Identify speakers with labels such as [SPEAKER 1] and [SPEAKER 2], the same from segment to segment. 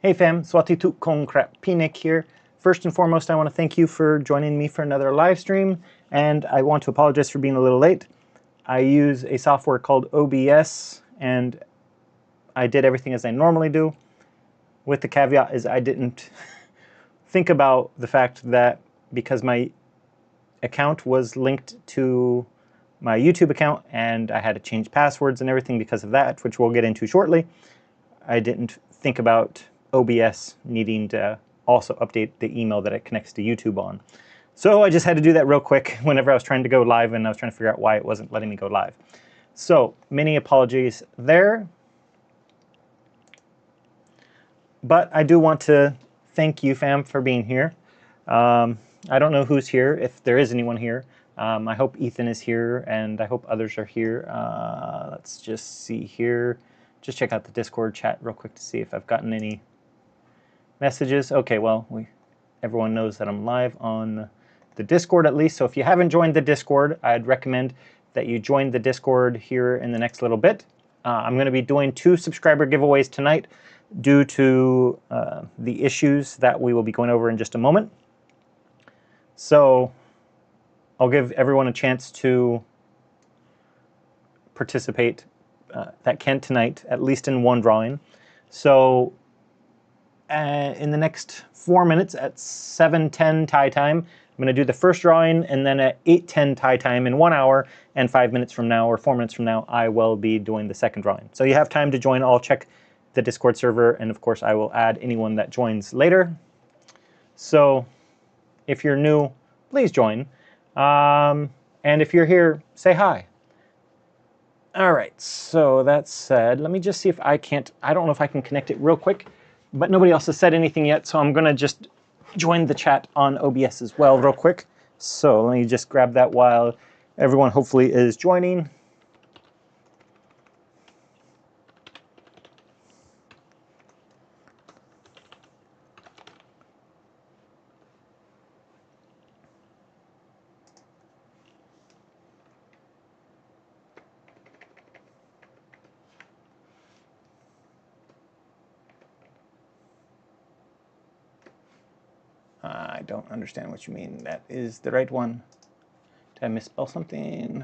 [SPEAKER 1] Hey fam, Swati Tuk Kong Krap Pinik here. First and foremost, I want to thank you for joining me for another live stream, and I want to apologize for being a little late. I use a software called OBS, and I did everything as I normally do, with the caveat is I didn't think about the fact that because my account was linked to my YouTube account and I had to change passwords and everything because of that, which we'll get into shortly, I didn't think about OBS needing to also update the email that it connects to YouTube on. So I just had to do that real quick whenever I was trying to go live, and I was trying to figure out why it wasn't letting me go live. So many apologies there. But I do want to thank you, fam, for being here. I don't know who's here, if there is anyone here. I hope Ethan is here, and I hope others are here. Let's just see here. Just check out the Discord chat real quick to see if I've gotten any messages. Okay, well, everyone knows that I'm live on the Discord at least. So if you haven't joined the Discord, I'd recommend that you join the Discord here in the next little bit. I'm going to be doing 2 subscriber giveaways tonight due to the issues that we will be going over in just a moment. So I'll give everyone a chance to participate that can tonight, at least in one drawing. So in the next 4 minutes at 7:10 Thai time, I'm going to do the first drawing, and then at 8:10 Thai time in 1 hour and 5 minutes from now, or 4 minutes from now, I will be doing the second drawing. So you have time to join. I'll check the Discord server, and of course I will add anyone that joins later. So if you're new, please join. And if you're here, say hi. All right, so that said, let me just see if I don't know if I can connect it real quick, but nobody else has said anything yet, so I'm gonna just join the chat on OBS as well real quick. So let me just grab that while everyone hopefully is joining. I don't understand what you mean. That is the right one. Did I misspell something?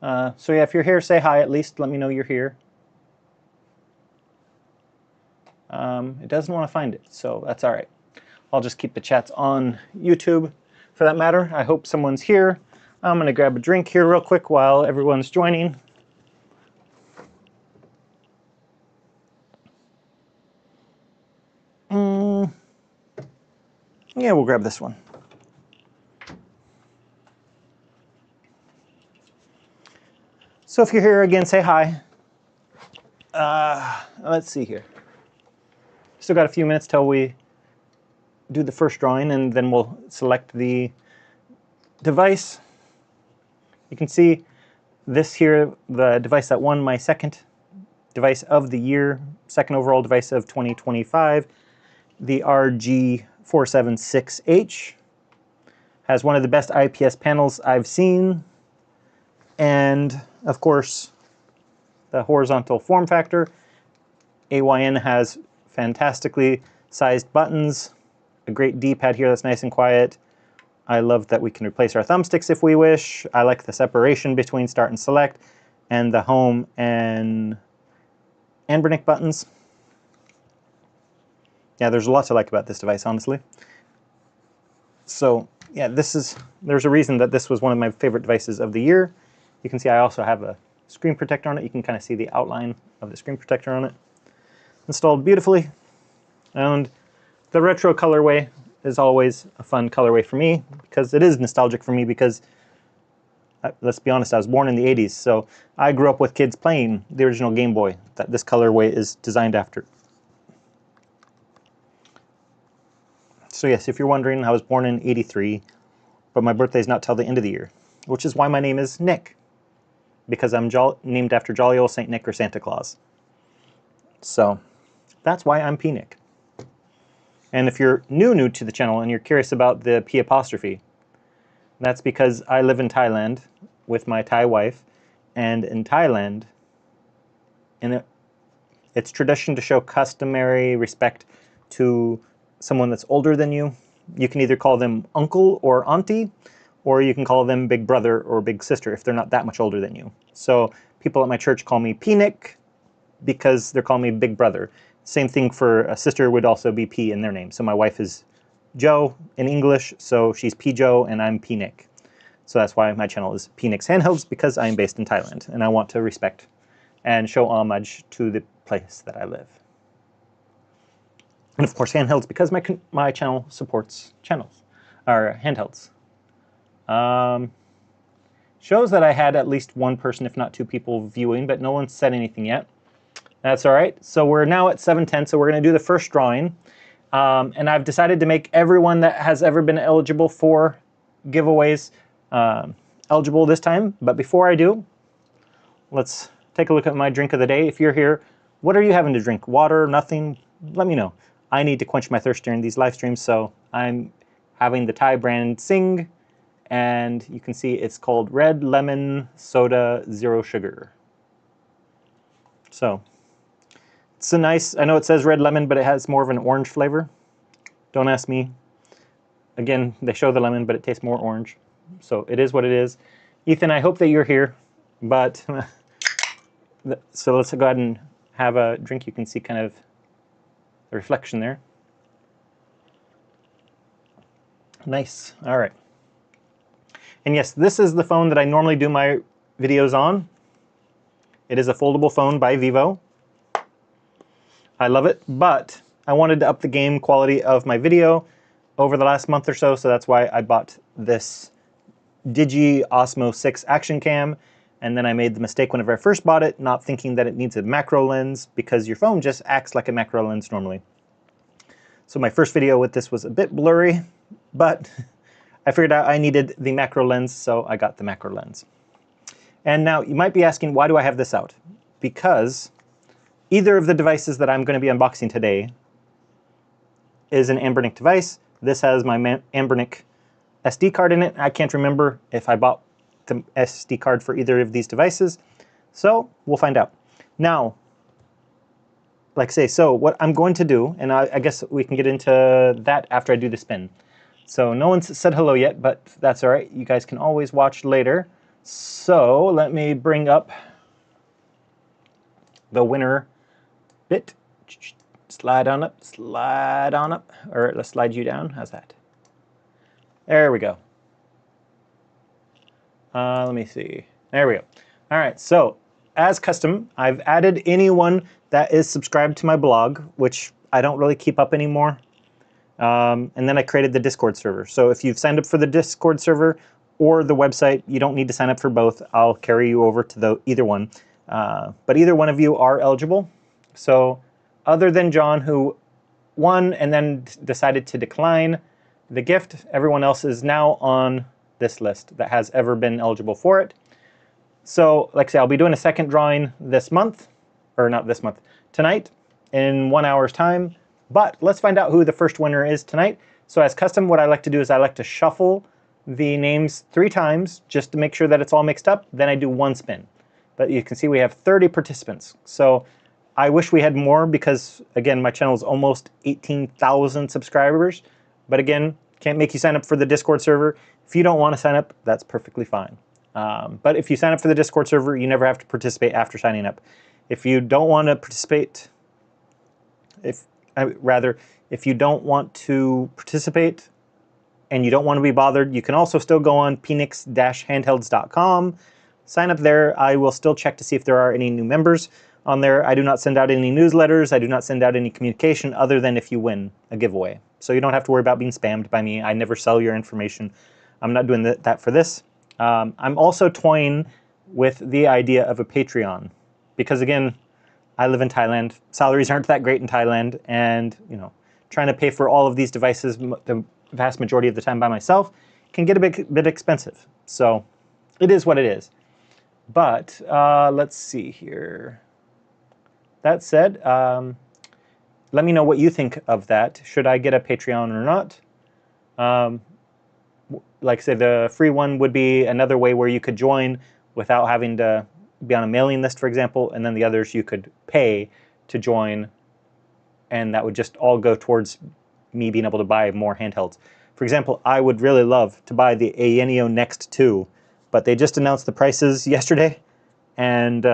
[SPEAKER 1] So yeah, if you're here, say hi at least. Let me know you're here. It doesn't want to find it, so that's all right. I'll just keep the chats on YouTube for that matter. I hope someone's here. I'm going to grab a drink here real quick while everyone's joining. Yeah, we'll grab this one. So if you're here again, say hi. Let's see here. Still got a few minutes till we do the first drawing, and then we'll select the device. You can see this here, the device that won my second device of the year, second overall device of 2025, the RG476H. Has one of the best IPS panels I've seen, and of course the horizontal form factor. AYN has fantastically sized buttons, a great D-pad here that's nice and quiet. I love that we can replace our thumbsticks if we wish. I like the separation between start and select, and the home and Anbernic buttons. Yeah, there's a lot to like about this device, honestly. So yeah, there's a reason that this was one of my favorite devices of the year. You can see I also have a screen protector on it. You can kind of see the outline of the screen protector on it. Installed beautifully. And the retro colorway is always a fun colorway for me, because it is nostalgic for me, because let's be honest, I was born in the 80s, so I grew up with kids playing the original Game Boy that this colorway is designed after. So yes, if you're wondering, I was born in '83, but my birthday is not till the end of the year, which is why my name is Nick, because I'm named after jolly old Saint Nick or Santa Claus. So that's why I'm P. Nick. And if you're new to the channel and you're curious about the P apostrophe, that's because I live in Thailand with my Thai wife, And in Thailand, it's tradition to show customary respect to someone that's older than you. You can either call them uncle or auntie, or you can call them big brother or big sister if they're not that much older than you. So people at my church call me Pinik because they're calling me big brother. Same thing for a sister would also be P in their name. So my wife is Joe in English, so she's P Joe and I'm Pinik. So that's why my channel is Pinik's Handhelds, because I am based in Thailand and I want to respect and show homage to the place that I live. And of course, handhelds, because my channel supports channels, or handhelds. Shows that I had at least one person, if not two people viewing, but no one said anything yet. That's all right. So we're now at 7:10, so we're going to do the first drawing. And I've decided to make everyone that has ever been eligible for giveaways eligible this time. But before I do, let's take a look at my drink of the day. If you're here, what are you having to drink? Water, nothing? Let me know. I need to quench my thirst during these live streams, so I'm having the Thai brand Sing, and you can see it's called Red Lemon Soda Zero Sugar. So it's a nice, I know it says red lemon, but it has more of an orange flavor. Don't ask me. Again, they show the lemon, but it tastes more orange. So it is what it is. Ethan, I hope that you're here, but so let's go ahead and have a drink. You can see kind of the reflection there. Nice. All right. And yes, this is the phone that I normally do my videos on. It is a foldable phone by Vivo. I love it, but I wanted to up the game quality of my video over the last month or so, so that's why I bought this Digi Osmo 6 Action Cam. And then I made the mistake whenever I first bought it, not thinking that it needs a macro lens, because your phone just acts like a macro lens normally. So my first video with this was a bit blurry, but I figured out I needed the macro lens, so I got the macro lens. And now you might be asking, why do I have this out? Because either of the devices that I'm going to be unboxing today is an Anbernic device. This has my Anbernic SD card in it. I can't remember if I bought the SD card for either of these devices, so we'll find out. Now, like I say, so what I'm going to do, and I guess we can get into that after I do the spin. So no one's said hello yet, but that's all right. You guys can always watch later. So let me bring up the winner bit. Slide on up, or let's slide you down. How's that? There we go. Let me see. There we go. All right, so as custom, I've added anyone that is subscribed to my blog, which I don't really keep up anymore. And then I created the Discord server. So if you've signed up for the Discord server or the website, you don't need to sign up for both. I'll carry you over to either one. But either one of you are eligible. So other than John, who won and then decided to decline the gift, everyone else is now on this list that has ever been eligible for it. So like I say, I'll be doing a second drawing this month, or not this month, tonight in 1 hour's time. But let's find out who the first winner is tonight. So as custom, what I like to do is I like to shuffle the names 3 times just to make sure that it's all mixed up. Then I do 1 spin. But you can see we have 30 participants. So I wish we had more because, again, my channel is almost 18,000 subscribers. But again, can't make you sign up for the Discord server. If you don't want to sign up, that's perfectly fine. But if you sign up for the Discord server, you never have to participate after signing up. If you don't want to participate, if you don't want to participate and you don't want to be bothered, you can also still go on phoenix-handhelds.com. Sign up there. I will still check to see if there are any new members on there. I do not send out any newsletters. I do not send out any communication other than if you win a giveaway. So you don't have to worry about being spammed by me. I never sell your information. I'm not doing that for this. I'm also toying with the idea of a Patreon because, again, I live in Thailand. Salaries aren't that great in Thailand, and trying to pay for all of these devices the vast majority of the time by myself can get a bit expensive. So it is what it is. But let's see here. That said, let me know what you think of that. Should I get a Patreon or not? Like I said, the free one would be another way where you could join without having to be on a mailing list, for example, and then the others you could pay to join, and that would just all go towards me being able to buy more handhelds. For example, I would really love to buy the Ayeneo Next 2, but they just announced the prices yesterday, and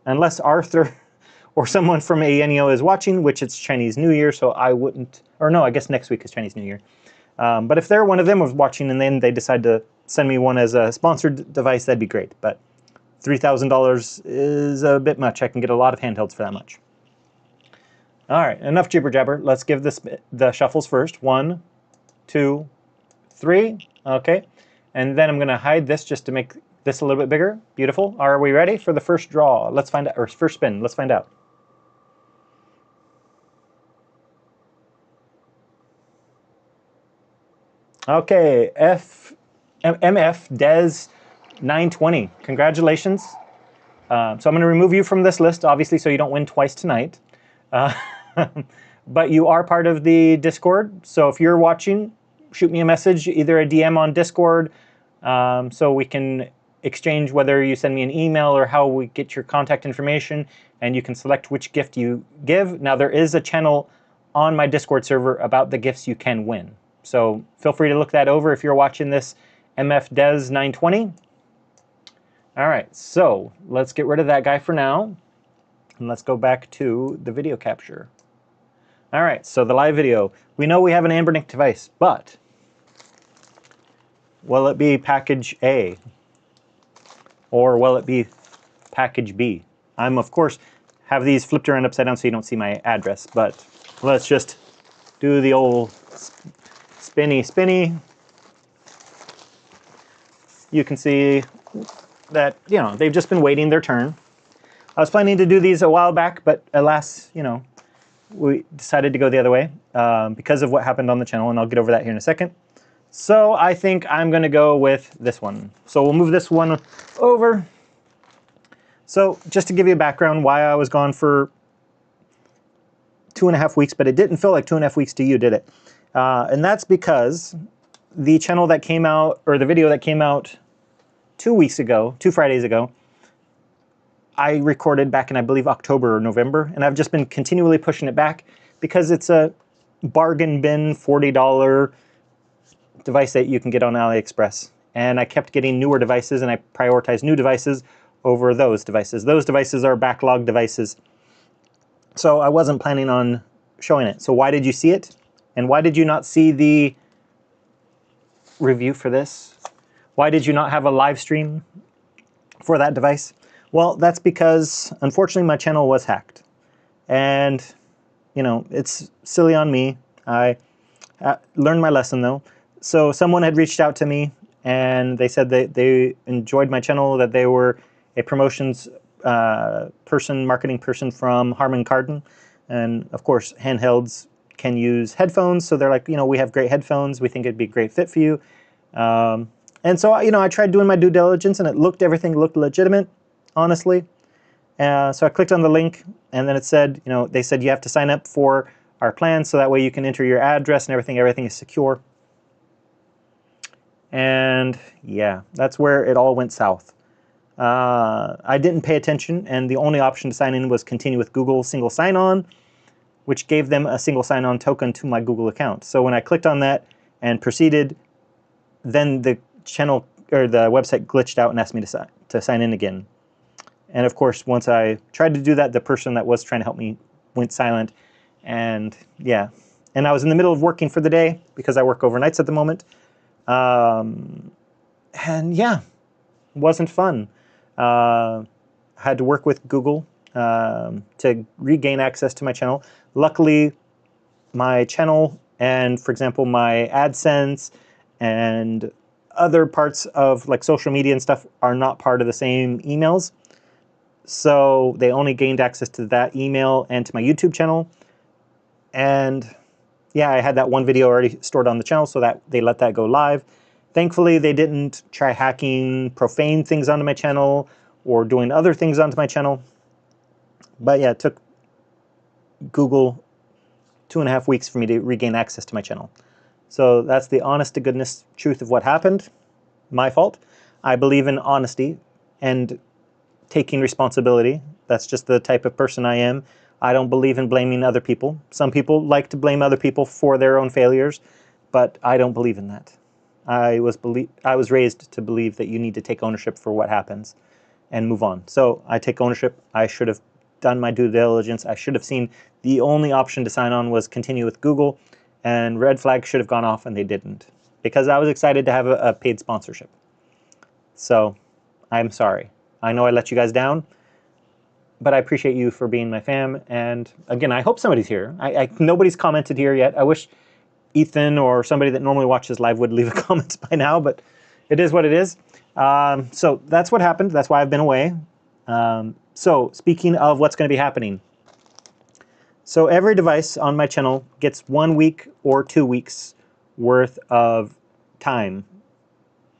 [SPEAKER 1] unless Arthur or someone from Ayeneo is watching, which it's Chinese New Year, so I wouldn't, or no, I guess next week is Chinese New Year. But if they're one of them was watching and then they decide to send me one as a sponsored device, that'd be great. But $3,000 is a bit much. I can get a lot of handhelds for that much. All right, enough jibber jabber. Let's give this the shuffles first. 1, 2, 3. Okay, and then I'm going to hide this just to make this a little bit bigger. Beautiful. Are we ready for the first draw? Let's find out, or first spin. Let's find out. Okay, MF Des 920. Congratulations. So I'm going to remove you from this list, obviously, so you don't win twice tonight. But you are part of the Discord, so if you're watching, shoot me a message, either a DM on Discord, so we can exchange whether you send me an email or how we get your contact information, and you can select which gift you give. Now, there is a channel on my Discord server about the gifts you can win. So feel free to look that over if you're watching this, MF Des 920. All right, so let's get rid of that guy for now, and let's go back to the video capture. All right, so the live video. We know we have an Ambernick device, but will it be package A? Or will it be package B? I'm, of course, have these flipped around upside down so you don't see my address, but let's just do the old spinny, spinny. You can see that, you know, they've just been waiting their turn. I was planning to do these a while back, but alas, you know, we decided to go the other way because of what happened on the channel, and I'll get over that here in a second. So I think I'm going to go with this one. So we'll move this one over. So just to give you a background why I was gone for 2.5 weeks, but it didn't feel like 2.5 weeks to you, did it? And that's because the channel that came out, or the video that came out 2 weeks ago, 2 Fridays ago, I recorded back in, I believe, October or November, and I've just been continually pushing it back because it's a bargain bin $40 device that you can get on AliExpress. And I kept getting newer devices, and I prioritized new devices over those devices. Those devices are backlog devices. So I wasn't planning on showing it. So why did you see it? And why did you not see the review for this? Why did you not have a live stream for that device? Well, that's because, unfortunately, my channel was hacked. And, you know, it's silly on me. I learned my lesson, though. So someone had reached out to me, and they said that they enjoyed my channel, that they were a promotions person, marketing person from Harman Kardon. And, of course, Handhelds can use headphones. So they're like, you know, we have great headphones. We think it'd be a great fit for you. And so, you know, I tried doing my due diligence, and everything looked legitimate, honestly. So I clicked on the link, and then it said, you know, they said you have to sign up for our plan, so that way you can enter your address and everything is secure. And yeah, that's where it all went south. I didn't pay attention, and the only option to sign in was continue with Google single sign-on, which gave them a single sign-on token to my Google account. So when I clicked on that and proceeded, then the channel or the website glitched out and asked me to sign in again. And of course, once I tried to do that, the person that was trying to help me went silent. And yeah, and I was in the middle of working for the day because I work overnights at the moment. And yeah, it wasn't fun. I had to work with Google to regain access to my channel. Luckily, my channel and, for example, my AdSense and other parts of like social media and stuff are not part of the same emails. So they only gained access to that email and to my YouTube channel. And yeah, I had that one video already stored on the channel, so that they let that go live. Thankfully, they didn't try hacking profane things onto my channel or doing other things onto my channel. But yeah, it took Google 2.5 weeks for me to regain access to my channel. So that's the honest to goodness truth of what happened. My fault. I believe in honesty, and taking responsibility. That's just the type of person I am. I don't believe in blaming other people. Some people like to blame other people for their own failures, but I don't believe in that. I was raised to believe that you need to take ownership for what happens and move on. So I take ownership. I should have done my due diligence. I should have seen the only option to sign on was continue with Google, and red flag should have gone off, and they didn't, because I was excited to have a paid sponsorship. So I'm sorry. I know I let you guys down, but I appreciate you for being my fam. And again, I hope somebody's here. Nobody's commented here yet. I wish Ethan or somebody that normally watches live would leave a comment by now, but it is what it is. So that's what happened. That's why I've been away. So speaking of what's going to be happening. So every device on my channel gets 1 week or 2 weeks worth of time.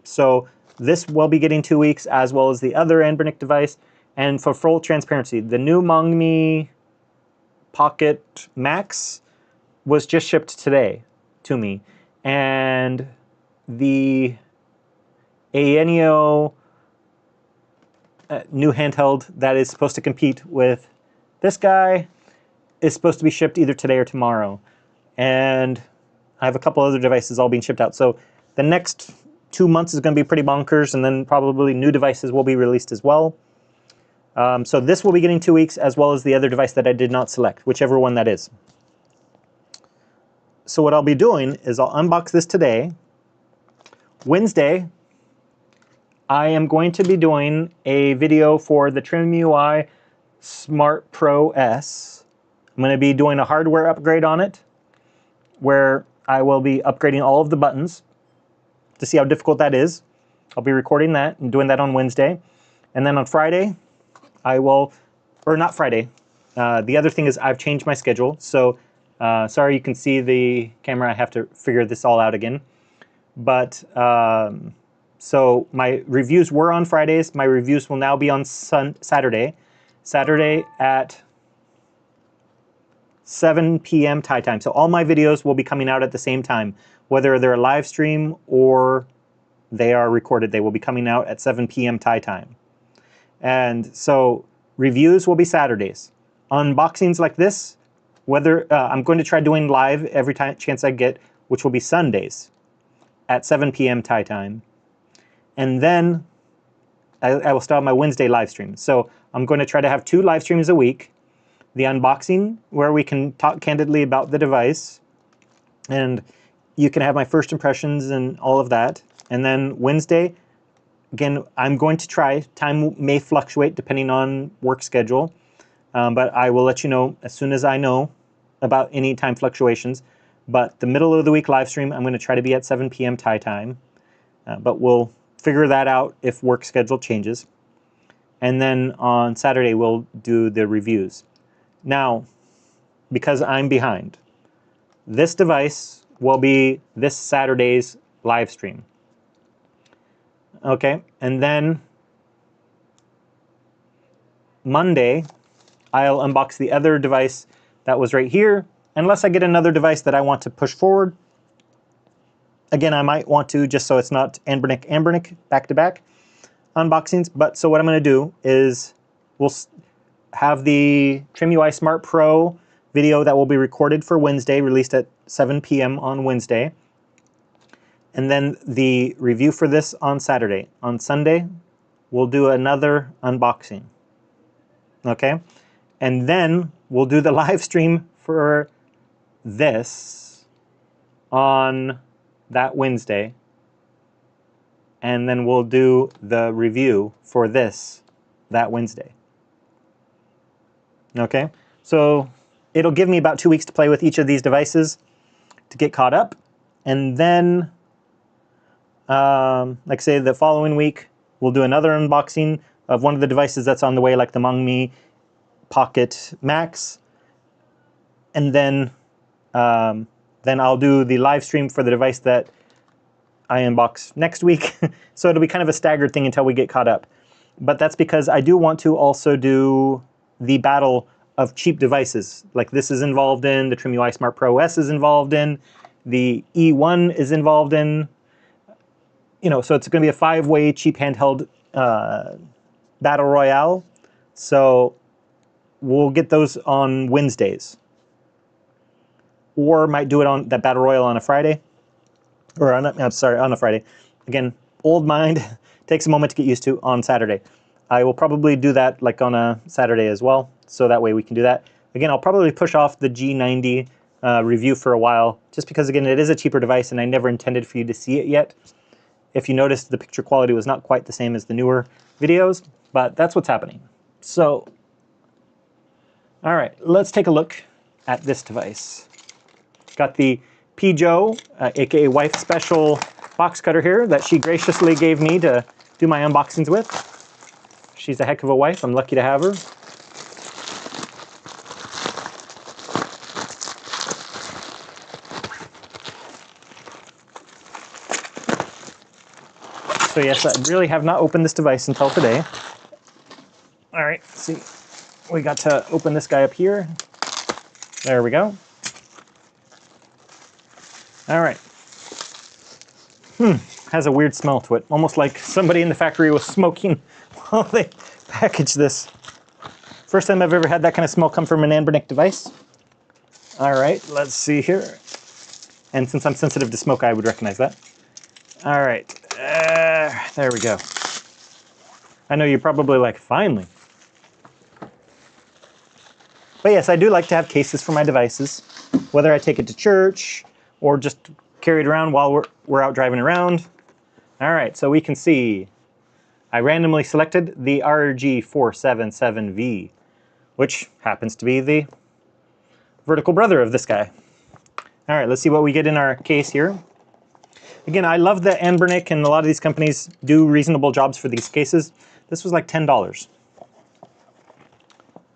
[SPEAKER 1] So this will be getting 2 weeks, as well as the other Anbernic device. And for full transparency, the new Mongmi Pocket Max was just shipped today to me. And the Aenio new handheld that is supposed to compete with this guy is supposed to be shipped either today or tomorrow. And I have a couple other devices all being shipped out. So the next 2 months is going to be pretty bonkers, and then probably new devices will be released as well. So this will be getting 2 weeks, as well as the other device that I did not select, whichever one that is. So what I'll be doing is I'll unbox this today. Wednesday, I am going to be doing a video for the TrimUI Smart Pro S. I'm going to be doing a hardware upgrade on it, where I will be upgrading all of the buttons to see how difficult that is. I'll be recording that and doing that on Wednesday. And then on Friday, I will, or not Friday, the other thing is I've changed my schedule. So sorry you can see the camera, I have to figure this all out again. But so my reviews were on Fridays. My reviews will now be on Saturday. Saturday at 7 p.m. Thai time. So all my videos will be coming out at the same time. Whether they're a live stream or they are recorded, they will be coming out at 7 p.m. Thai time. And so reviews will be Saturdays. Unboxings like this, whether I'm going to try doing live every chance I get, which will be Sundays at 7 p.m. Thai time. And then I will start my Wednesday live stream. So I'm going to try to have 2 live streams a week. The unboxing, where we can talk candidly about the device, and you can have my first impressions and all of that. And then Wednesday, again, I'm going to try. Time may fluctuate depending on work schedule, but I will let you know as soon as I know about any time fluctuations. But the middle of the week live stream, I'm going to try to be at 7 p.m. Thai time, but we'll figure that out if work schedule changes. And then on Saturday, we'll do the reviews. Now, because I'm behind, this device will be this Saturday's live stream. Okay, and then Monday, I'll unbox the other device that was right here, unless I get another device that I want to push forward. Again, I might want to, just so it's not Anbernic back-to-back unboxings. But so what I'm going to do is we'll have the TrimUI Smart Pro video that will be recorded for Wednesday, released at 7 p.m. on Wednesday. And then the review for this on Saturday. On Sunday, we'll do another unboxing. Okay? And then we'll do the live stream for this on that Wednesday. And then we'll do the review for this that Wednesday. Okay? So it'll give me about 2 weeks to play with each of these devices to get caught up. And then, like I say, the following week, we'll do another unboxing of one of the devices that's on the way, like the Mongmi Pocket Max. And then I'll do the live stream for the device that I unbox next week. So it'll be kind of a staggered thing until we get caught up. But that's because I do want to also do the battle of cheap devices. Like this is involved in, the TrimUI Smart Pro S is involved in, the E1 is involved in. You know, so it's going to be a 5-way cheap handheld Battle Royale. So we'll get those on Wednesdays. Or might do it on that Battle Royale on a Friday. Or on a Friday. Again, old mind, takes a moment to get used to on Saturday. I will probably do that like on a Saturday as well, so that way we can do that. Again, I'll probably push off the G90 review for a while, just because, again, it is a cheaper device and I never intended for you to see it yet. If you noticed, the picture quality was not quite the same as the newer videos, but that's what's happening. So, all right, let's take a look at this device. Got the Pijo, aka Wife Special box cutter here that she graciously gave me to do my unboxings with. She's a heck of a wife. I'm lucky to have her. So yes, I really have not opened this device until today. All right, let's see. We got to open this guy up here. There we go. All right. Has a weird smell to it, almost like somebody in the factory was smoking while they packaged this. First time I've ever had that kind of smell come from an Anbernic device. All right, let's see here. And since I'm sensitive to smoke, I would recognize that. All right, there we go. I know you're probably like, finally. But yes, I do like to have cases for my devices, whether I take it to church or just carry it around while we're out driving around. All right, so we can see I randomly selected the RG477V, which happens to be the vertical brother of this guy. All right, let's see what we get in our case here. Again, I love that Anbernic and a lot of these companies do reasonable jobs for these cases. This was like $10.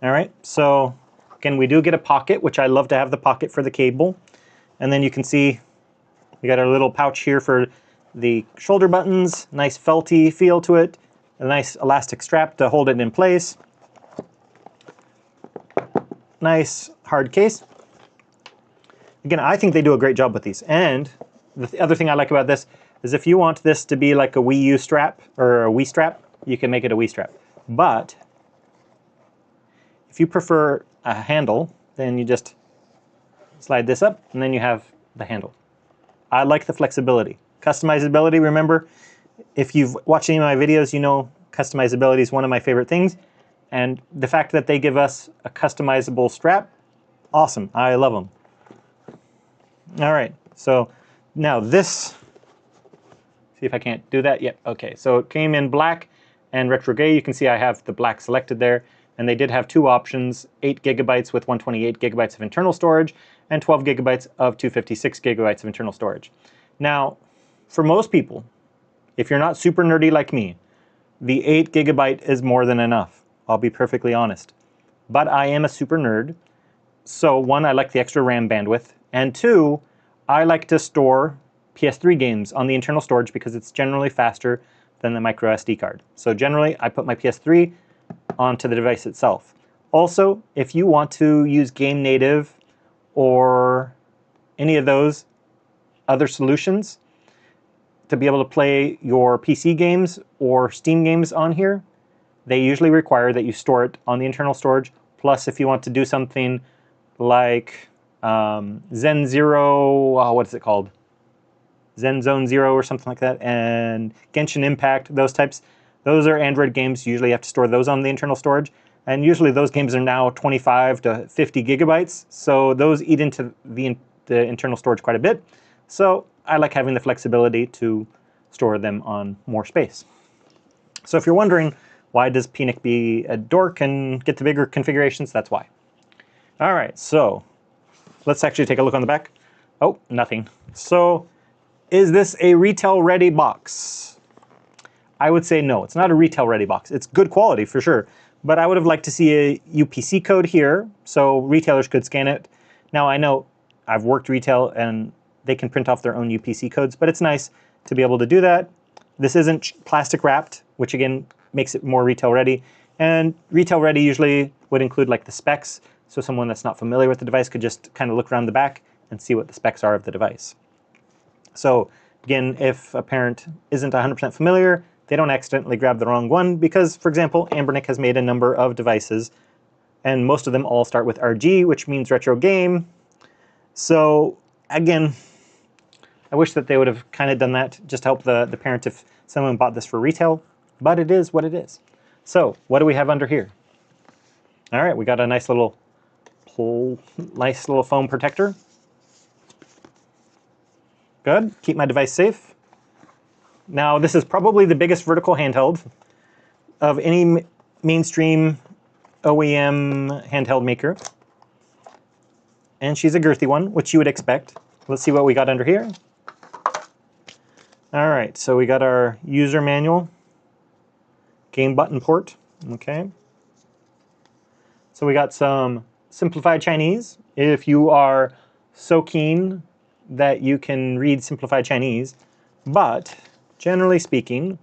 [SPEAKER 1] All right, so again, we do get a pocket, which I love to have the pocket for the cable. And then you can see we got our little pouch here for the shoulder buttons, nice felty feel to it, a nice elastic strap to hold it in place. Nice hard case. Again, I think they do a great job with these. And the other thing I like about this is if you want this to be like a Wii U strap or a Wii strap, you can make it a Wii strap. But if you prefer a handle, then you just slide this up and then you have the handle. I like the flexibility. Customizability, remember, if you've watched any of my videos, you know customizability is one of my favorite things. And the fact that they give us a customizable strap, awesome. I love them. All right, so now this, see if I can't do that. Yep, okay. So it came in black and retro gray. You can see I have the black selected there. And they did have two options, 8 gigabytes with 128 gigabytes of internal storage and 12 gigabytes of 256 gigabytes of internal storage. Now, for most people, if you're not super nerdy like me, the 8 gigabyte is more than enough. I'll be perfectly honest. But I am a super nerd. So one, I like the extra RAM bandwidth. And two, I like to store PS3 games on the internal storage because it's generally faster than the micro SD card. So generally, I put my PS3 onto the device itself. Also, if you want to use Game Native or any of those other solutions to be able to play your PC games or Steam games on here, they usually require that you store it on the internal storage. Plus, if you want to do something like Zen Zero, what is it called? Zen Zone Zero or something like that, and Genshin Impact, those types. Those are Android games. You usually have to store those on the internal storage. And usually those games are now 25 to 50 gigabytes. So those eat into the internal storage quite a bit. So I like having the flexibility to store them on more space. So if you're wondering, why does PNIC be a dork and get the bigger configurations? That's why. All right, so let's actually take a look on the back. Oh, nothing. So is this a retail-ready box? I would say no, it's not a retail-ready box. It's good quality for sure, but I would have liked to see a UPC code here so retailers could scan it. Now I know I've worked retail and they can print off their own UPC codes, but it's nice to be able to do that. This isn't plastic wrapped, which again makes it more retail-ready. And retail-ready usually would include like the specs, so someone that's not familiar with the device could just kind of look around the back and see what the specs are of the device. So again, if a parent isn't 100% familiar, they don't accidentally grab the wrong one, because, for example, Ambernick has made a number of devices, and most of them all start with RG, which means retro game. So, again, I wish that they would have kind of done that just to help the parent if someone bought this for retail, but it is what it is. So, what do we have under here? All right, we got a nice little foam protector. Good, keep my device safe. Now, this is probably the biggest vertical handheld of any mainstream OEM handheld maker. And she's a girthy one, which you would expect. Let's see what we got under here. All right, so we got our user manual, game button port, okay. So we got some simplified Chinese. If you are so keen that you can read simplified Chinese, but generally speaking,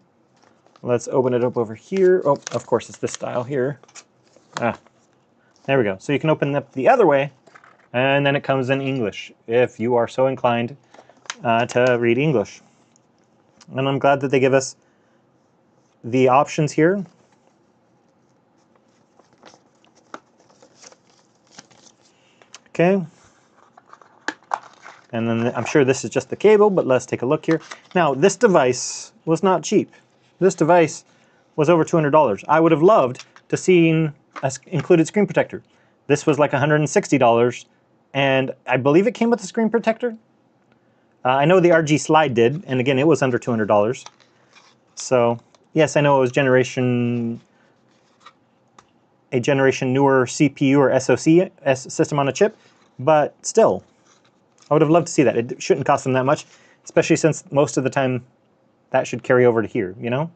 [SPEAKER 1] let's open it up over here. Oh, of course, it's this style here. Ah, there we go. So you can open it up the other way, and then it comes in English, if you are so inclined to read English. And I'm glad that they give us the options here. Okay. And then I'm sure this is just the cable, but let's take a look here. Now, this device was not cheap. This device was over $200. I would have loved to seen an included screen protector. This was like $160, and I believe it came with a screen protector. I know the RG Slide did, and again, it was under $200. So, yes, I know it was a generation newer CPU or SoC, system on a chip, but still, I would have loved to see that. It shouldn't cost them that much, especially since most of the time that should carry over to here, you know?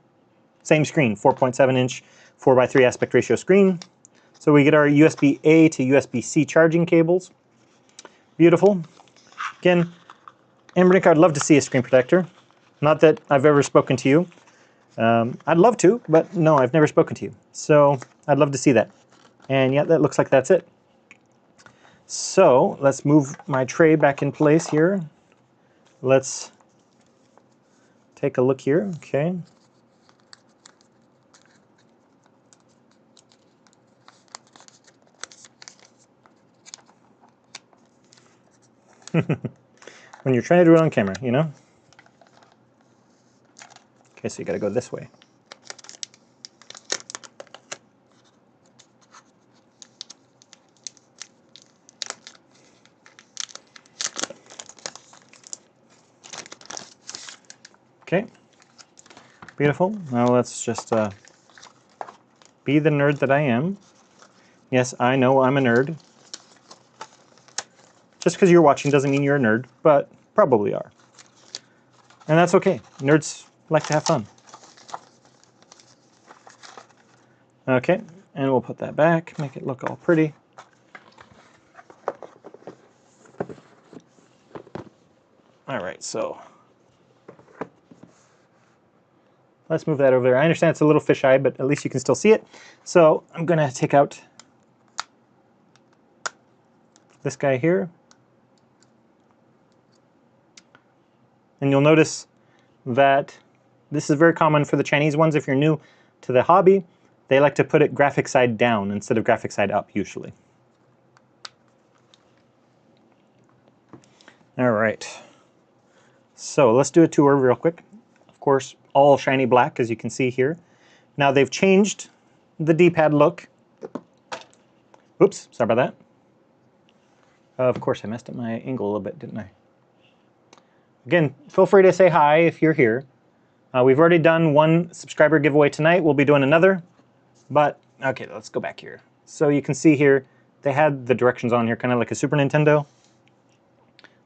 [SPEAKER 1] Same screen, 4.7-inch, 4:3 aspect ratio screen. So we get our USB-A to USB-C charging cables. Beautiful. Again, Ambernick, I'd love to see a screen protector. Not that I've ever spoken to you. I'd love to, but no, I've never spoken to you. So I'd love to see that. And yeah, that looks like that's it. So let's move my tray back in place here. Let's take a look here, okay. When you're trying to do it on camera, you know? Okay, so you gotta go this way. Okay, beautiful. Now let's just be the nerd that I am. Yes, I know I'm a nerd. Just because you're watching doesn't mean you're a nerd, but probably are. And that's okay. Nerds like to have fun. Okay, and we'll put that back, make it look all pretty. All right, so let's move that over there. I understand it's a little fisheye, but at least you can still see it. So I'm gonna take out this guy here. And you'll notice that this is very common for the Chinese ones. If you're new to the hobby, they like to put it graphic side down instead of graphic side up usually. All right, so let's do a tour real quick. Of course, all shiny black, as you can see here. Now they've changed the D-pad look. Oops, sorry about that. Of course, I messed up my angle a little bit, didn't I? Again, feel free to say hi if you're here. We've already done one subscriber giveaway tonight. We'll be doing another. But, okay, let's go back here. So you can see here, they had the directions on here, kind of like a Super Nintendo.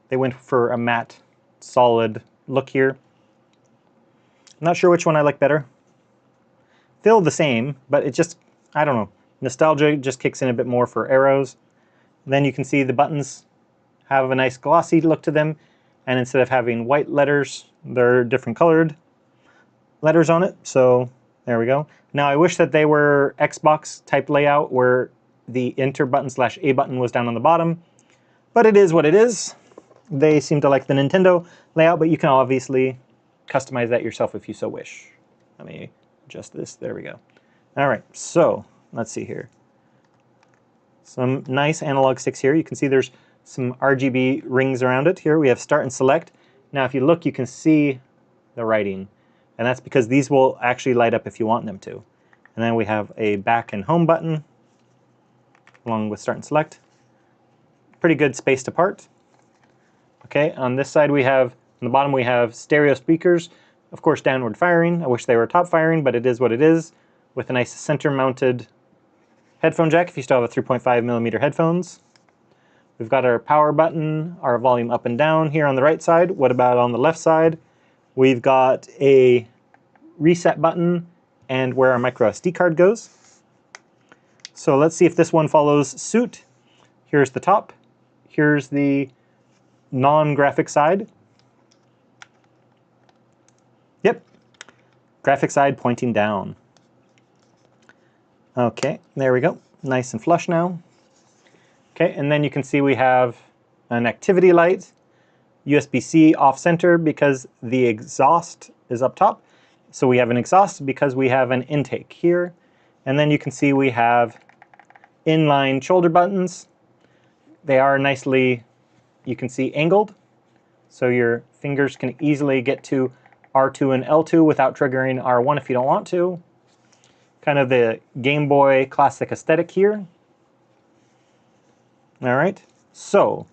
[SPEAKER 1] They went for a matte, solid look here. I'm not sure which one I like better. Feel the same, but it just, I don't know. Nostalgia just kicks in a bit more for arrows. Then you can see the buttons have a nice glossy look to them. And instead of having white letters, they're different colored letters on it. So there we go. Now I wish that they were Xbox type layout where the enter button / A button was down on the bottom, but it is what it is. They seem to like the Nintendo layout, but you can obviously customize that yourself if you so wish. Let me adjust this. There we go. All right, so let's see here. Some nice analog sticks here. You can see there's some RGB rings around it. Here we have start and select. Now if you look, you can see the writing, and that's because these will actually light up if you want them to. And then we have a back and home button along with start and select. Pretty good spaced apart. Okay, on this side we have, on the bottom we have stereo speakers, of course downward firing. I wish they were top firing, but it is what it is, with a nice center mounted headphone jack if you still have a 3.5mm headphones. We've got our power button, our volume up and down here on the right side. What about on the left side? We've got a reset button and where our micro SD card goes. So let's see if this one follows suit. Here's the top. Here's the non-graphic side. Yep, graphic side pointing down. Okay, there we go. Nice and flush now. Okay, and then you can see we have an activity light, USB-C off-center because the exhaust is up top. So we have an exhaust because we have an intake here. And then you can see we have inline shoulder buttons. They are nicely, you can see, angled. So your fingers can easily get to R2 and L2 without triggering R1 if you don't want to. Kind of the Game Boy classic aesthetic here. All right, so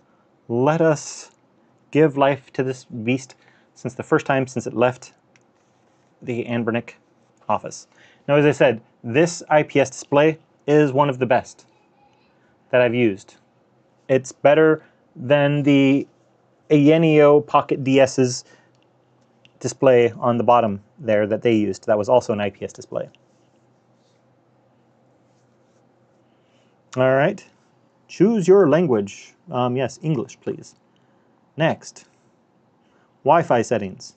[SPEAKER 1] let us give life to this beast since the first time since it left the Anbernic office. Now, as I said, this IPS display is one of the best that I've used. It's better than the Ayeneo Pocket DS's display on the bottom there that they used. That was also an IPS display. All right. Choose your language. Yes, English, please. Next, Wi-Fi settings.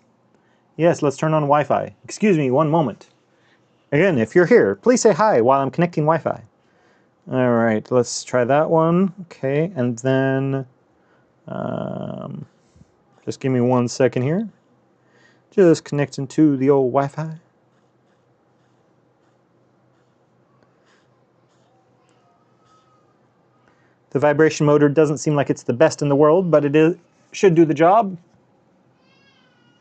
[SPEAKER 1] Yes, let's turn on Wi-Fi. Excuse me, one moment. Again, if you're here, please say hi while I'm connecting Wi-Fi. All right, let's try that one. Okay, and then just give me 1 second here. Just connecting to the old Wi-Fi. The vibration motor doesn't seem like it's the best in the world, but it should do the job.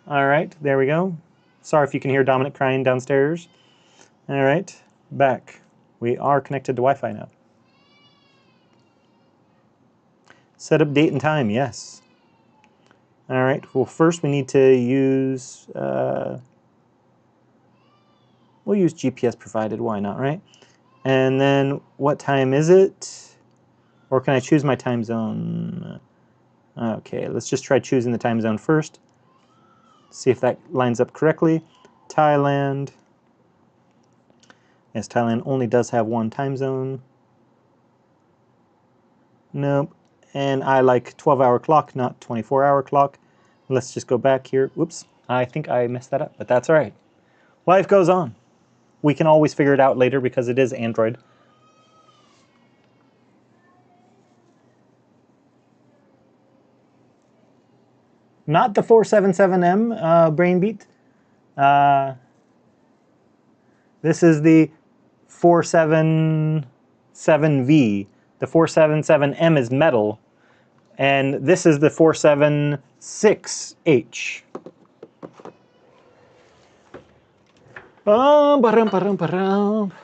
[SPEAKER 1] All right, there we go. Sorry if you can hear Dominic crying downstairs. All right, back. We are connected to Wi-Fi now. Set up date and time, yes. All right, well first we need to use, we'll use GPS provided, why not, right? And then what time is it? Or can I choose my time zone? Okay, let's just try choosing the time zone first. See if that lines up correctly. Thailand. Yes, Thailand only does have one time zone. Nope. And I like 12-hour clock, not 24-hour clock. Let's just go back here. Whoops, I think I messed that up, but that's all right. Life goes on. We can always figure it out later because it is Android. Not the 477M Brainbeat. This is the 477V. The 477M is metal, and this is the 476H.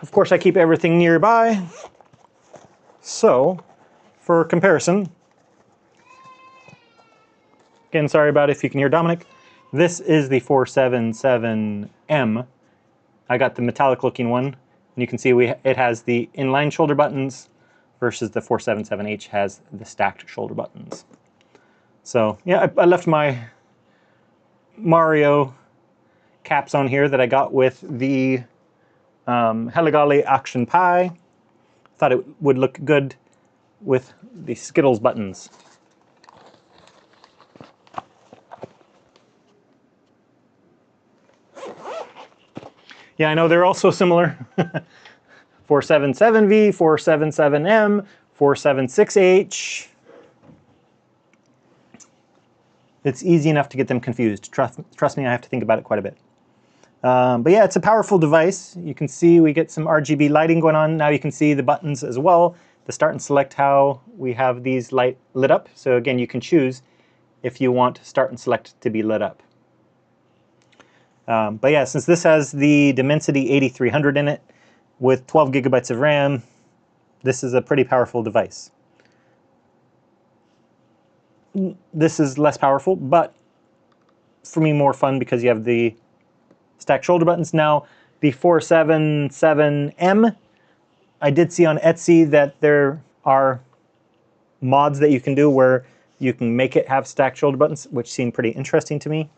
[SPEAKER 1] Of course, I keep everything nearby. So, for comparison, again, sorry about if you can hear Dominic. This is the 477M. I got the metallic looking one, and you can see it has the inline shoulder buttons versus the 477H has the stacked shoulder buttons. So yeah, I left my Mario caps on here that I got with the Heligali Action Pie. Thought it would look good with the Skittles buttons. Yeah, I know they're all so similar. 477V, 477M, 476H. It's easy enough to get them confused. Trust me, I have to think about it quite a bit. But yeah, it's a powerful device. You can see we get some RGB lighting going on. Now you can see the buttons as well. The start and select how we have these lit up. So again, you can choose if you want start and select to be lit up. But yeah, since this has the Dimensity 8300 in it with 12 gigabytes of RAM, this is a pretty powerful device. This is less powerful, but for me more fun because you have the stacked shoulder buttons. Now, the 477M, I did see on Etsy that there are mods that you can do where you can make it have stacked shoulder buttons, which seem pretty interesting to me.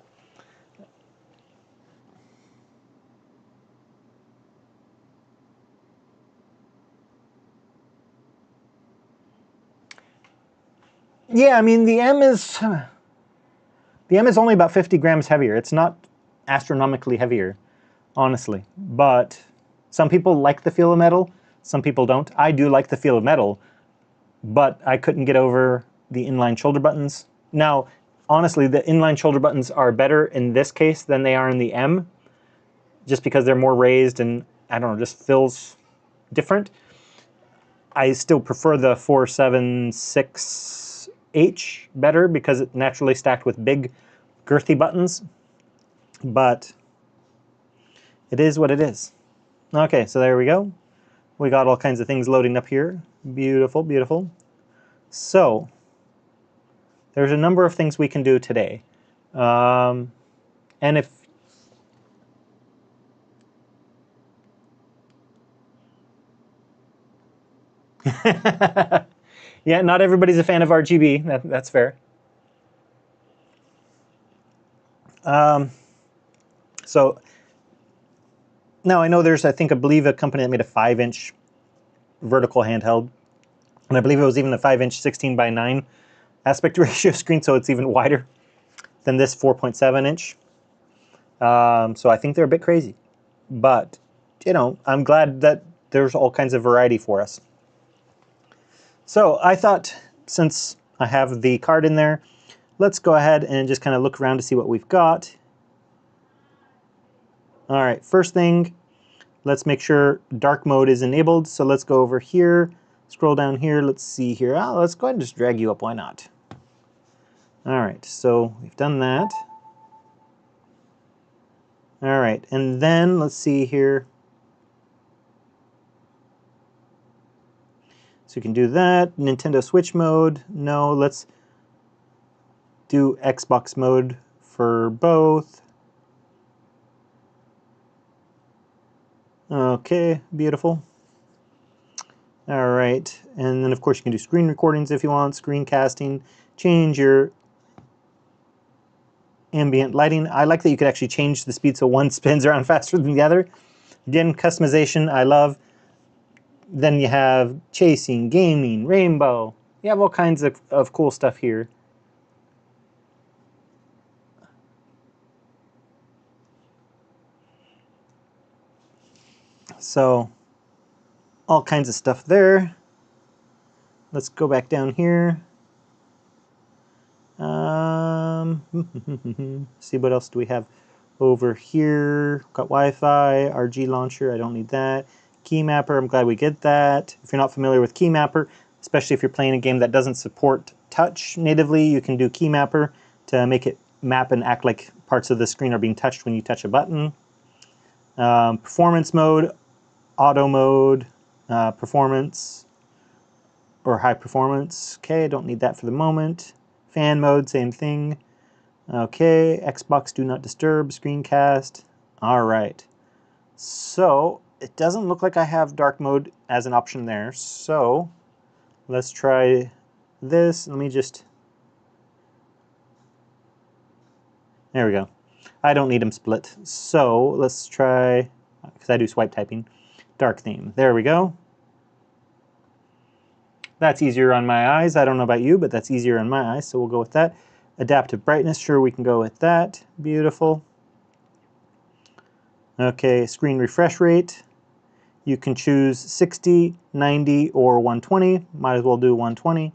[SPEAKER 1] Yeah, I mean, the M is only about 50 grams heavier. It's not astronomically heavier, honestly. But some people like the feel of metal, some people don't. I do like the feel of metal, but I couldn't get over the inline shoulder buttons. Now, honestly, the inline shoulder buttons are better in this case than they are in the M, just because they're more raised and, I don't know, just feels different. I still prefer the 476H better because it's naturally stacked with big, girthy buttons, but it is what it is. Okay, so there we go. We got all kinds of things loading up here. Beautiful, beautiful. So, there's a number of things we can do today. And if yeah, not everybody's a fan of RGB. That's fair. So now I know there's, I believe a company that made a 5-inch vertical handheld, and I believe it was even a 5-inch 16:9 aspect ratio screen, so it's even wider than this 4.7-inch. So I think they're a bit crazy, but you know, I'm glad that there's all kinds of variety for us. So I thought, since I have the card in there, let's go ahead and just kind of look around to see what we've got. All right, first thing, let's make sure dark mode is enabled. So let's go over here, scroll down here, let's see here. Let's go ahead and just drag you up, why not? All right, so we've done that. All right, and then let's see here. So you can do that. Nintendo Switch mode, no, let's do Xbox mode for both. Okay, beautiful. All right, and then of course you can do screen recordings if you want, screencasting, change your ambient lighting. I like that you could actually change the speed so one spins around faster than the other. Again, customization, I love. Then you have chasing, gaming, rainbow. You have all kinds of cool stuff here. So, all kinds of stuff there. Let's go back down here. See what else do we have over here. Got Wi-Fi, RG launcher, I don't need that. Key mapper, I'm glad we get that. If you're not familiar with key mapper, especially if you're playing a game that doesn't support touch natively, you can do key mapper to make it map and act like parts of the screen are being touched when you touch a button. Performance mode, auto mode, performance, or high performance. Okay, don't need that for the moment. Fan mode, same thing. Okay, Xbox do not disturb, screencast. All right. So it doesn't look like I have dark mode as an option there. So let's try this. Let me just, there we go. I don't need them split. So let's try, because I do swipe typing, dark theme. There we go. That's easier on my eyes. I don't know about you, but that's easier on my eyes, so we'll go with that. Adaptive brightness, sure, we can go with that. Beautiful. Okay, screen refresh rate. You can choose 60, 90, or 120. Might as well do 120.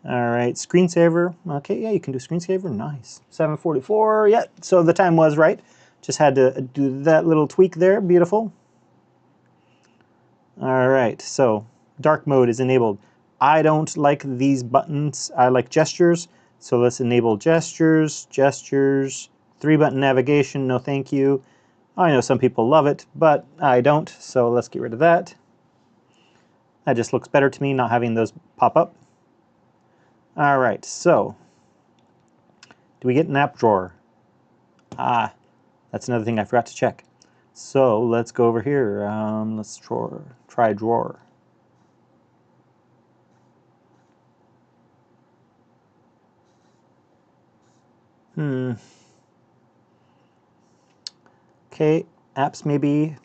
[SPEAKER 1] All right, screensaver. Okay, yeah, you can do screensaver. Nice. 7:44, yeah, so the time was right. Just had to do that little tweak there. Beautiful. All right, so dark mode is enabled. I don't like these buttons. I like gestures. So let's enable gestures, 3-button navigation, no thank you. I know some people love it, but I don't, so let's get rid of that. That just looks better to me, not having those pop up. All right, so do we get an app drawer? Ah, that's another thing I forgot to check. So let's go over here. Let's try drawer. Okay, apps maybe,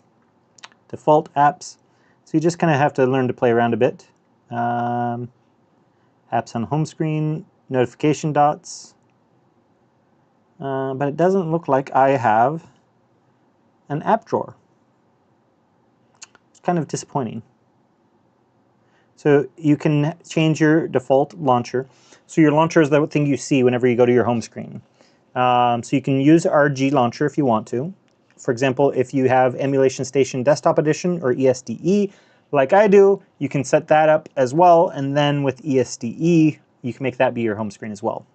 [SPEAKER 1] default apps. So you just kind of have to learn to play around a bit. Apps on home screen, notification dots. But it doesn't look like I have an app drawer. It's kind of disappointing. So you can change your default launcher. So your launcher is the thing you see whenever you go to your home screen. So you can use RG launcher if you want to. For example, if you have Emulation Station Desktop Edition or ESDE, like I do, you can set that up as well, and then with ESDE, you can make that be your home screen as well.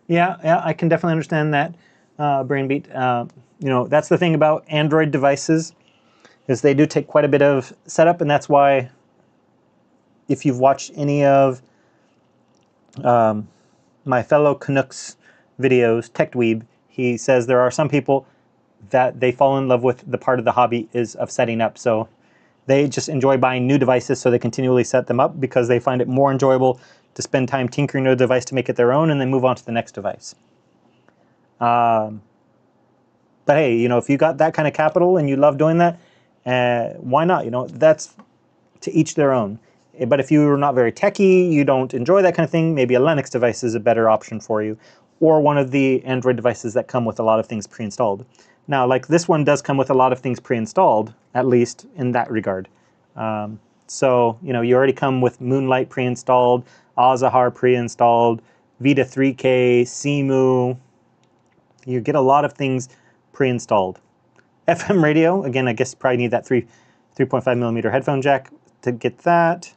[SPEAKER 1] Yeah, I can definitely understand that, Brainbeat. You know, that's the thing about Android devices, is they do take quite a bit of setup, and that's why if you've watched any of my fellow Canucks videos, TechDweeb, he says there are some people that they fall in love with the part of the hobby is of setting up. So they just enjoy buying new devices, so they continually set them up because they find it more enjoyable to spend time tinkering a device to make it their own and then move on to the next device. But hey, you know, if you got that kind of capital and you love doing that, why not? You know, that's to each their own. But if you're not very techy, you don't enjoy that kind of thing, maybe a Linux device is a better option for you, or one of the Android devices that come with a lot of things pre-installed. Now, like this one does come with a lot of things pre-installed, at least in that regard. So, you know, you already come with Moonlight pre-installed, Azahar pre-installed, Vita 3K, Simu. You get a lot of things pre-installed. FM radio, again, I guess you probably need that 3.5 millimeter headphone jack to get that.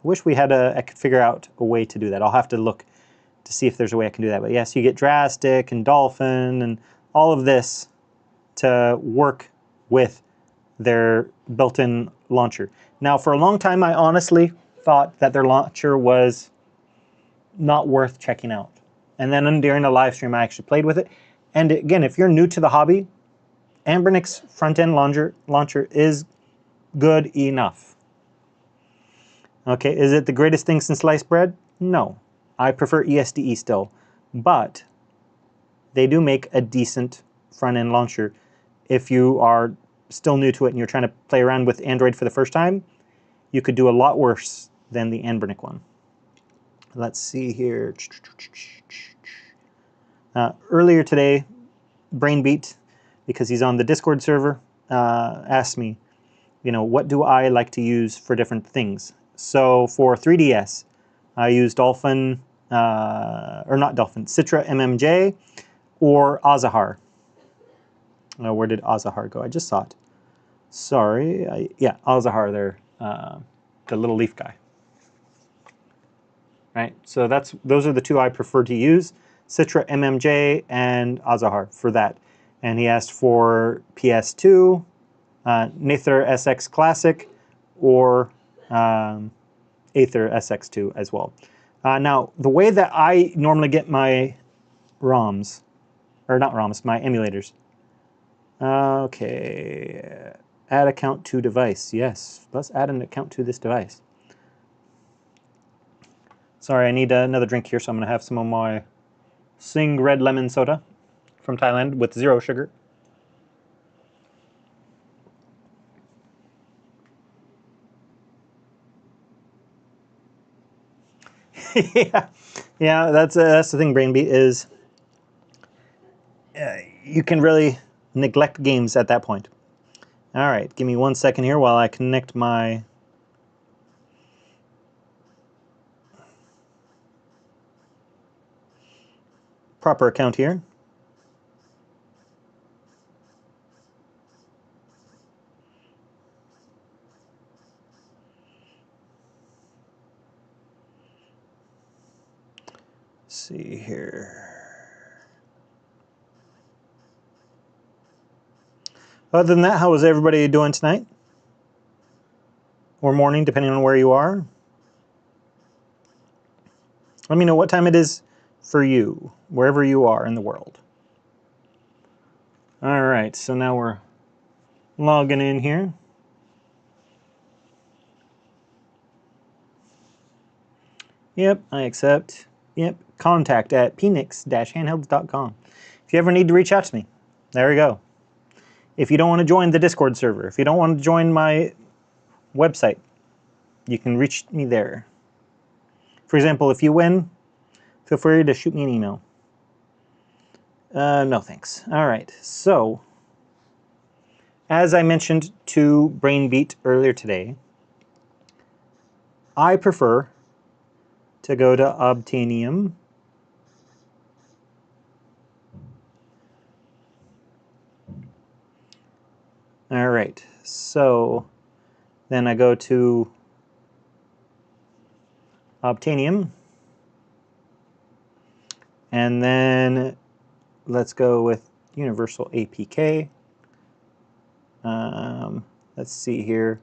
[SPEAKER 1] I wish I could figure out a way to do that. I'll have to look to see if there's a way I can do that. But yes, you get Drastic and Dolphin and all of this to work with their built-in launcher. Now, for a long time, I honestly thought that their launcher was not worth checking out. And then during a live stream, I actually played with it. And again, if you're new to the hobby, Anbernic's front-end launcher is good enough. Okay, is it the greatest thing since sliced bread? No. I prefer ESDE still. But they do make a decent front-end launcher. If you are still new to it and you're trying to play around with Android for the first time, you could do a lot worse than the Anbernic one. Let's see here. Earlier today, Brainbeat, because he's on the Discord server, asked me, you know, what do I like to use for different things? So for 3DS, I use Dolphin, or not Dolphin, Citra MMJ or Azahar. Where did Azahar go? I just saw it. Sorry. Yeah, Azahar there, the little leaf guy. Right, so those are the two I prefer to use, Citra MMJ and Azahar for that. And he asked for PS2, Nather SX Classic, or Aether SX2 as well. Now, the way that I normally get my ROMs, or not ROMs, my emulators. Okay, add account to device. Yes, let's add an account to this device. Sorry, I need another drink here, so I'm going to have some of my Sing Red Lemon Soda from Thailand with 0 sugar. yeah, that's the thing, Brainbeat, is you can really neglect games at that point. All right, give me 1 second here while I connect my proper account here. Let's see here. Other than that, how was everybody doing tonight? Or morning, depending on where you are? Let me know what time it is for you, wherever you are in the world. All right, so now we're logging in here. Yep, I accept. Yep, contact at pnix-handhelds.com. If you ever need to reach out to me, there we go. If you don't want to join the Discord server, if you don't want to join my website, you can reach me there. For example, if you win, feel free to shoot me an email. No thanks. All right, so as I mentioned to Brainbeat earlier today, I prefer to go to Obtainium. All right, so then I go to Obtainium, and then let's go with Universal APK. Let's see here.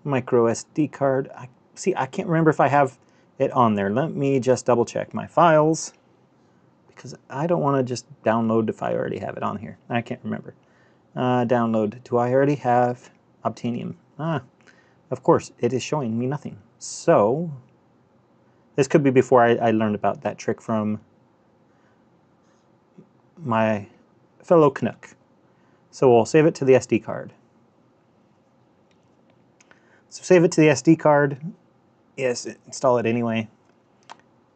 [SPEAKER 1] Micro SD card. I can't remember if I have it on there. Let me just double check my files, because I don't want to just download if I already have it on here. I can't remember. Download. Do I already have Obtainium? Of course, it is showing me nothing. So, this could be before I learned about that trick from my fellow Canuck. So we'll save it to the SD card. So save it to the SD card. Yes, install it anyway.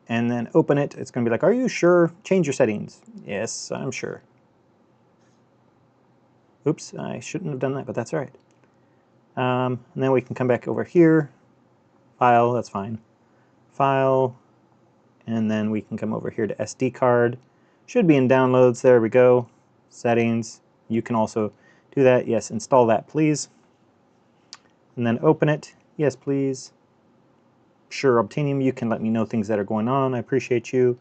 [SPEAKER 1] And then open it. It's going to be like, are you sure? Change your settings. Yes, I'm sure. Oops, I shouldn't have done that, but that's all right. And then we can come back over here. File, that's fine. File. And then we can come over here to SD card. Should be in downloads. There we go. Settings. You can also do that. Yes, install that, please. And then open it. Yes, please. Sure, Obtainium, you can let me know things that are going on. I appreciate you.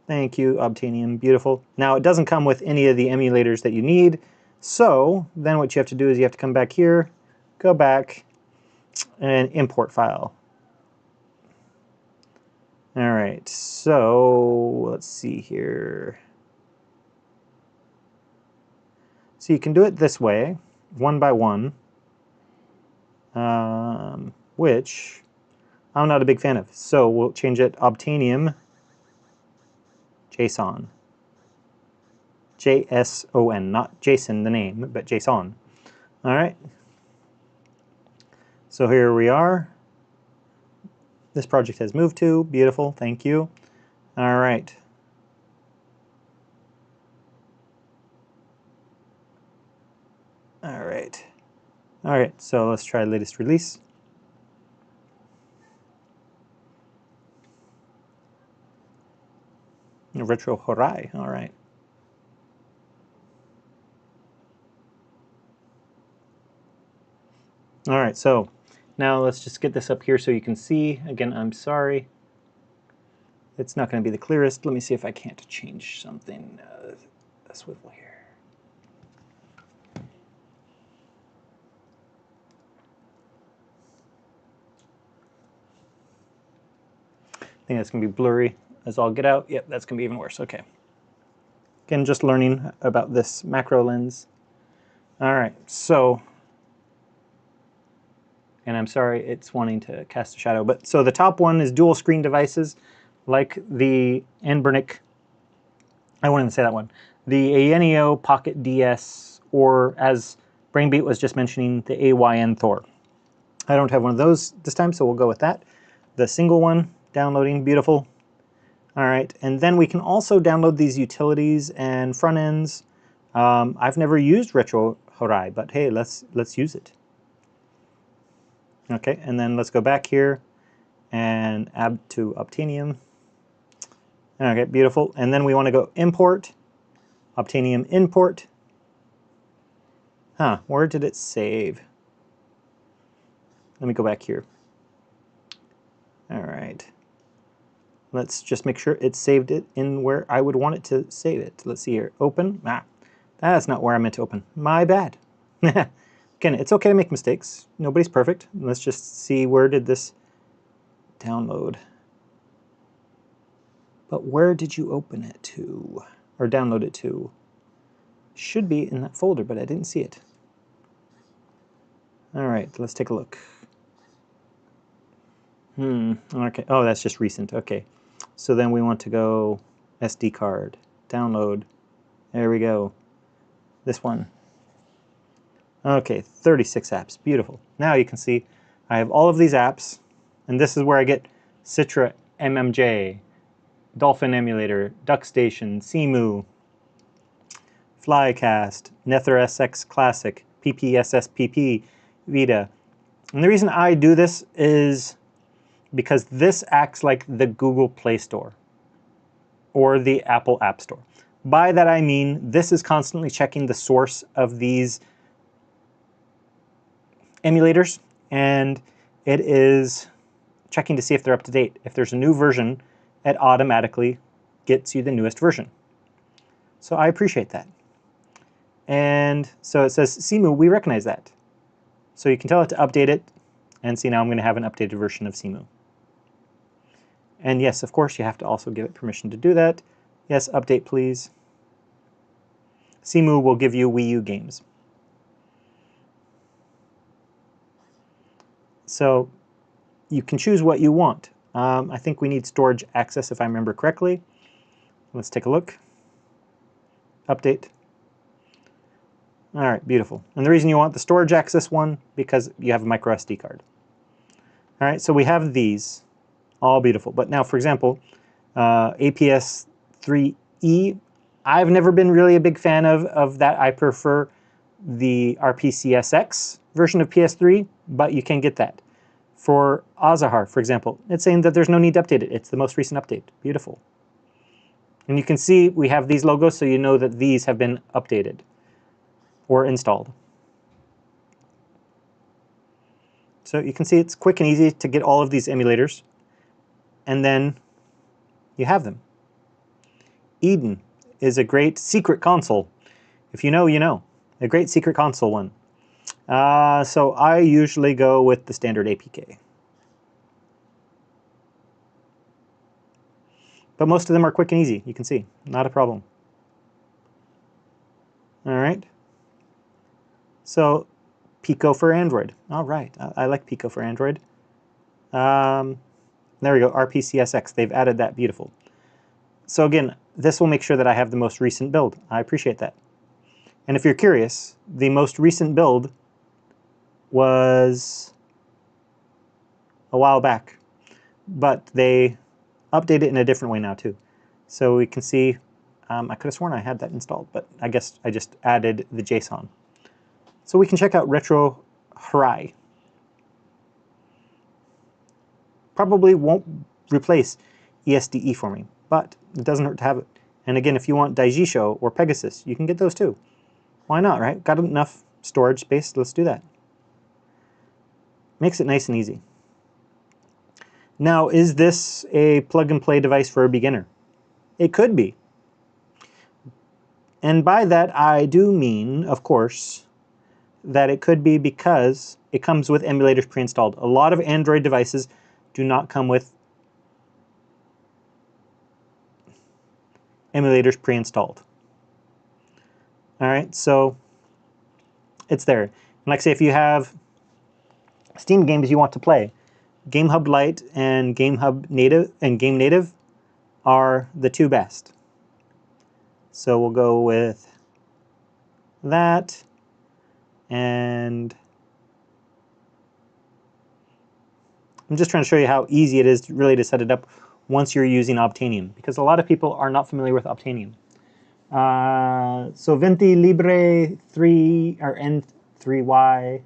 [SPEAKER 1] Thank you, Obtainium. Beautiful. Now, it doesn't come with any of the emulators that you need. So then what you have to do is you have to come back here, go back, and import file. All right, so let's see here. So you can do it this way, one by one, which I'm not a big fan of. So we'll change it Obtainium JSON. JSON, not Jason the name, but JSON. All right. So here we are. This project has moved to. Beautiful, thank you. All right. All right. All right, so let's try latest release. Retro Horai, all right. All right, so now let's just get this up here so you can see. Again, I'm sorry. It's not going to be the clearest. Let me see if I can't change something. A swivel here. I think that's going to be blurry as all get out. Yep, that's going to be even worse. Okay. Again, just learning about this macro lens. All right, so, and I'm sorry, it's wanting to cast a shadow, but so the top one is dual screen devices, like the Anbernic, I wouldn't say that one, the Aeneo Pocket DS, or as Brainbeat was just mentioning, the AYN Thor. I don't have one of those this time, so we'll go with that. The single one, downloading, beautiful. All right, and then we can also download these utilities and front ends. I've never used Retro Harai, but hey, let's use it. Okay, and then let's go back here and add to Obtainium. Okay, beautiful. And then we want to go import, Obtainium import. Huh, where did it save? Let me go back here. All right. Let's just make sure it saved it in where I would want it to save it. Let's see here. Open. Ah, that's not where I meant to open. My bad. Again, it's okay to make mistakes. Nobody's perfect. Let's just see, where did this download? But where did you open it to? Or download it to? Should be in that folder, but I didn't see it. All right, let's take a look. Okay. Oh, that's just recent. Okay. So then we want to go SD card, download. There we go. This one. Okay, 36 apps. Beautiful. Now you can see I have all of these apps, and this is where I get Citra MMJ, Dolphin Emulator, DuckStation, Cemu, Flycast, NetherSX Classic, PPSSPP, Vita. And the reason I do this is because this acts like the Google Play Store or the Apple App Store. By that I mean this is constantly checking the source of these emulators, and it is checking to see if they're up to date. If there's a new version, it automatically gets you the newest version. So I appreciate that. And so it says, Cemu, we recognize that. So you can tell it to update it, and see now I'm going to have an updated version of Cemu. And yes, of course, you have to also give it permission to do that. Yes, update please. Cemu will give you Wii U games. So you can choose what you want. I think we need storage access if I remember correctly. Let's take a look. Update. All right, beautiful. And the reason you want the storage access one, because you have a micro SD card. All right, so we have these, all beautiful. But now, for example, APS-3E, I've never been really a big fan of that. I prefer the RPCSX version of PS3, but you can get that. For Azahar, for example, it's saying that there's no need to update it. It's the most recent update. Beautiful. And you can see we have these logos, so you know that these have been updated or installed. So you can see it's quick and easy to get all of these emulators, and then you have them. Eden is a great secret console. If you know, you know. A great secret console one. So I usually go with the standard APK. But most of them are quick and easy, you can see. Not a problem. All right. So Pico for Android. All right, I like Pico for Android. There we go, RPCSX. They've added that. Beautiful. So again, this will make sure that I have the most recent build. I appreciate that. And if you're curious, the most recent build was a while back, but they update it in a different way now too. So we can see, I could have sworn I had that installed, but I guess I just added the JSON. So we can check out Retro Harai. Probably won't replace ESDE for me, but it doesn't hurt to have it. And again, if you want Daijisho or Pegasus, you can get those too. Why not, right? Got enough storage space, let's do that. Makes it nice and easy. Now, is this a plug-and-play device for a beginner? It could be. And by that, I do mean, of course, that it could be because it comes with emulators pre-installed. A lot of Android devices do not come with emulators pre-installed. All right, so it's there. And like I say, if you have Steam games you want to play, GameHub Lite and GameHub Native and Game Native are the two best. So we'll go with that, and I'm just trying to show you how easy it is really to set it up once you're using Obtainium, because a lot of people are not familiar with Obtainium. So Venti Libre 3 or N3Y.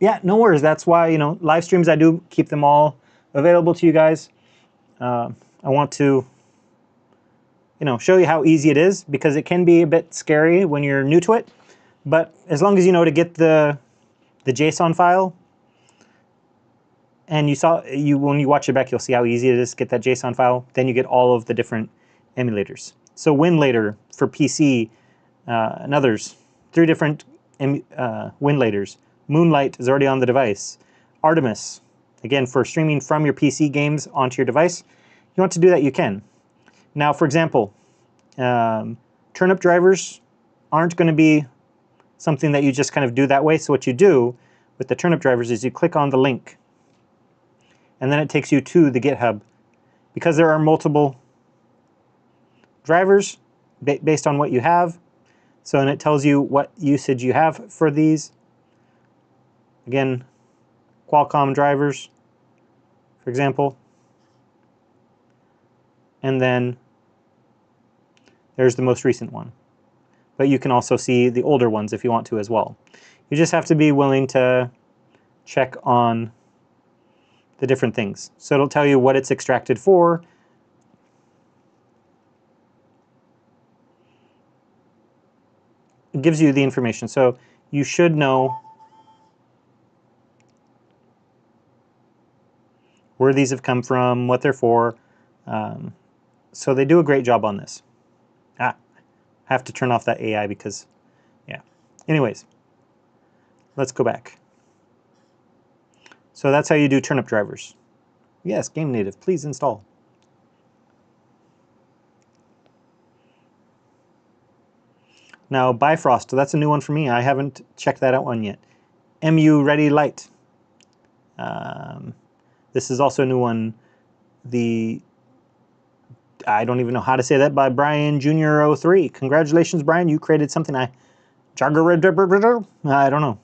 [SPEAKER 1] Yeah, no worries. That's why, live streams, I do keep them all available to you guys. I want to, show you how easy it is, because it can be a bit scary when you're new to it. But as long as you know to get the JSON file, and when you watch it back, you'll see how easy it is to get that JSON file. Then you get all of the different emulators. So Winlator for PC and others, 3 different Winlators. Moonlight is already on the device. Artemis, again, for streaming from your PC games onto your device. You want to do that, you can. Now, for example, turnip drivers aren't going to be something that you just kind of do that way. So what you do with the turnip drivers is you click on the link, and then it takes you to the GitHub. Because there are multiple drivers based on what you have, and it tells you what usage you have for these. Again, Qualcomm drivers, for example. And then there's the most recent one. But you can also see the older ones if you want to as well. You just have to be willing to check on the different things. So it'll tell you what it's extracted for. It gives you the information. So you should know where these have come from, what they're for. So they do a great job on this. I have to turn off that AI because, yeah. Anyways, let's go back. So that's how you do turnip drivers. Yes, Game Native, please install. Now, Bifrost, that's a new one for me. I haven't checked that out one yet. MU Ready Light. This is also a new one. I don't even know how to say that, by Brian Jr. 03. Congratulations, Brian. You created something I don't know.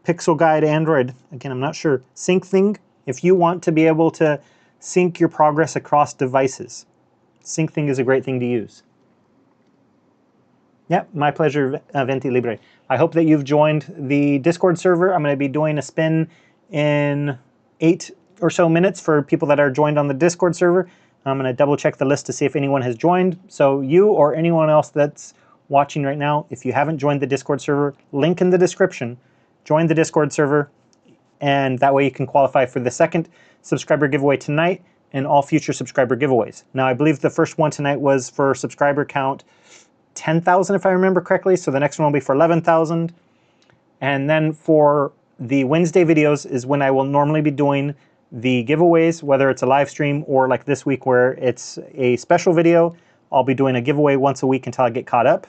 [SPEAKER 1] Pixel Guide Android. Again, I'm not sure. Sync thing. If you want to be able to sync your progress across devices, Sync thing is a great thing to use. Yep, my pleasure, Venti Libre. I hope that you've joined the Discord server. I'm going to be doing a spin in 8 or so minutes for people that are joined on the Discord server. I'm going to double check the list to see if anyone has joined. So you or anyone else that's watching right now, if you haven't joined the Discord server, link in the description. Join the Discord server, and that way you can qualify for the second subscriber giveaway tonight and all future subscriber giveaways. Now, I believe the first one tonight was for subscriber count 10,000, if I remember correctly. So the next one will be for 11,000. And then for the Wednesday videos is when I will normally be doing the giveaways, whether it's a live stream or like this week where it's a special video. I'll be doing a giveaway once a week until I get caught up.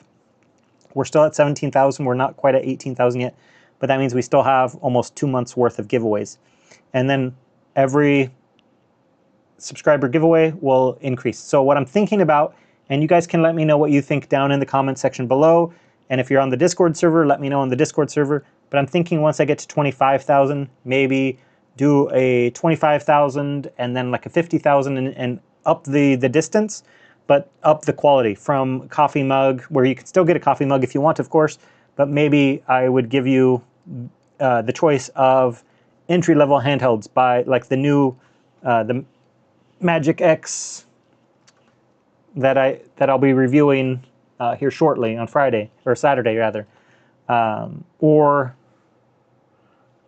[SPEAKER 1] We're still at 17,000. We're not quite at 18,000 yet, but that means we still have almost 2 months worth of giveaways. And then every subscriber giveaway will increase. So what I'm thinking about, and you guys can let me know what you think down in the comment section below. And if you're on the Discord server, let me know on the Discord server. But I'm thinking once I get to 25,000, maybe do a 25,000 and then like a 50,000 and up the distance, but up the quality from coffee mug, where you can still get a coffee mug if you want, of course. But maybe I would give you the choice of entry-level handhelds by like the new, the Magic X that I'll be reviewing here shortly on Friday, or Saturday rather, or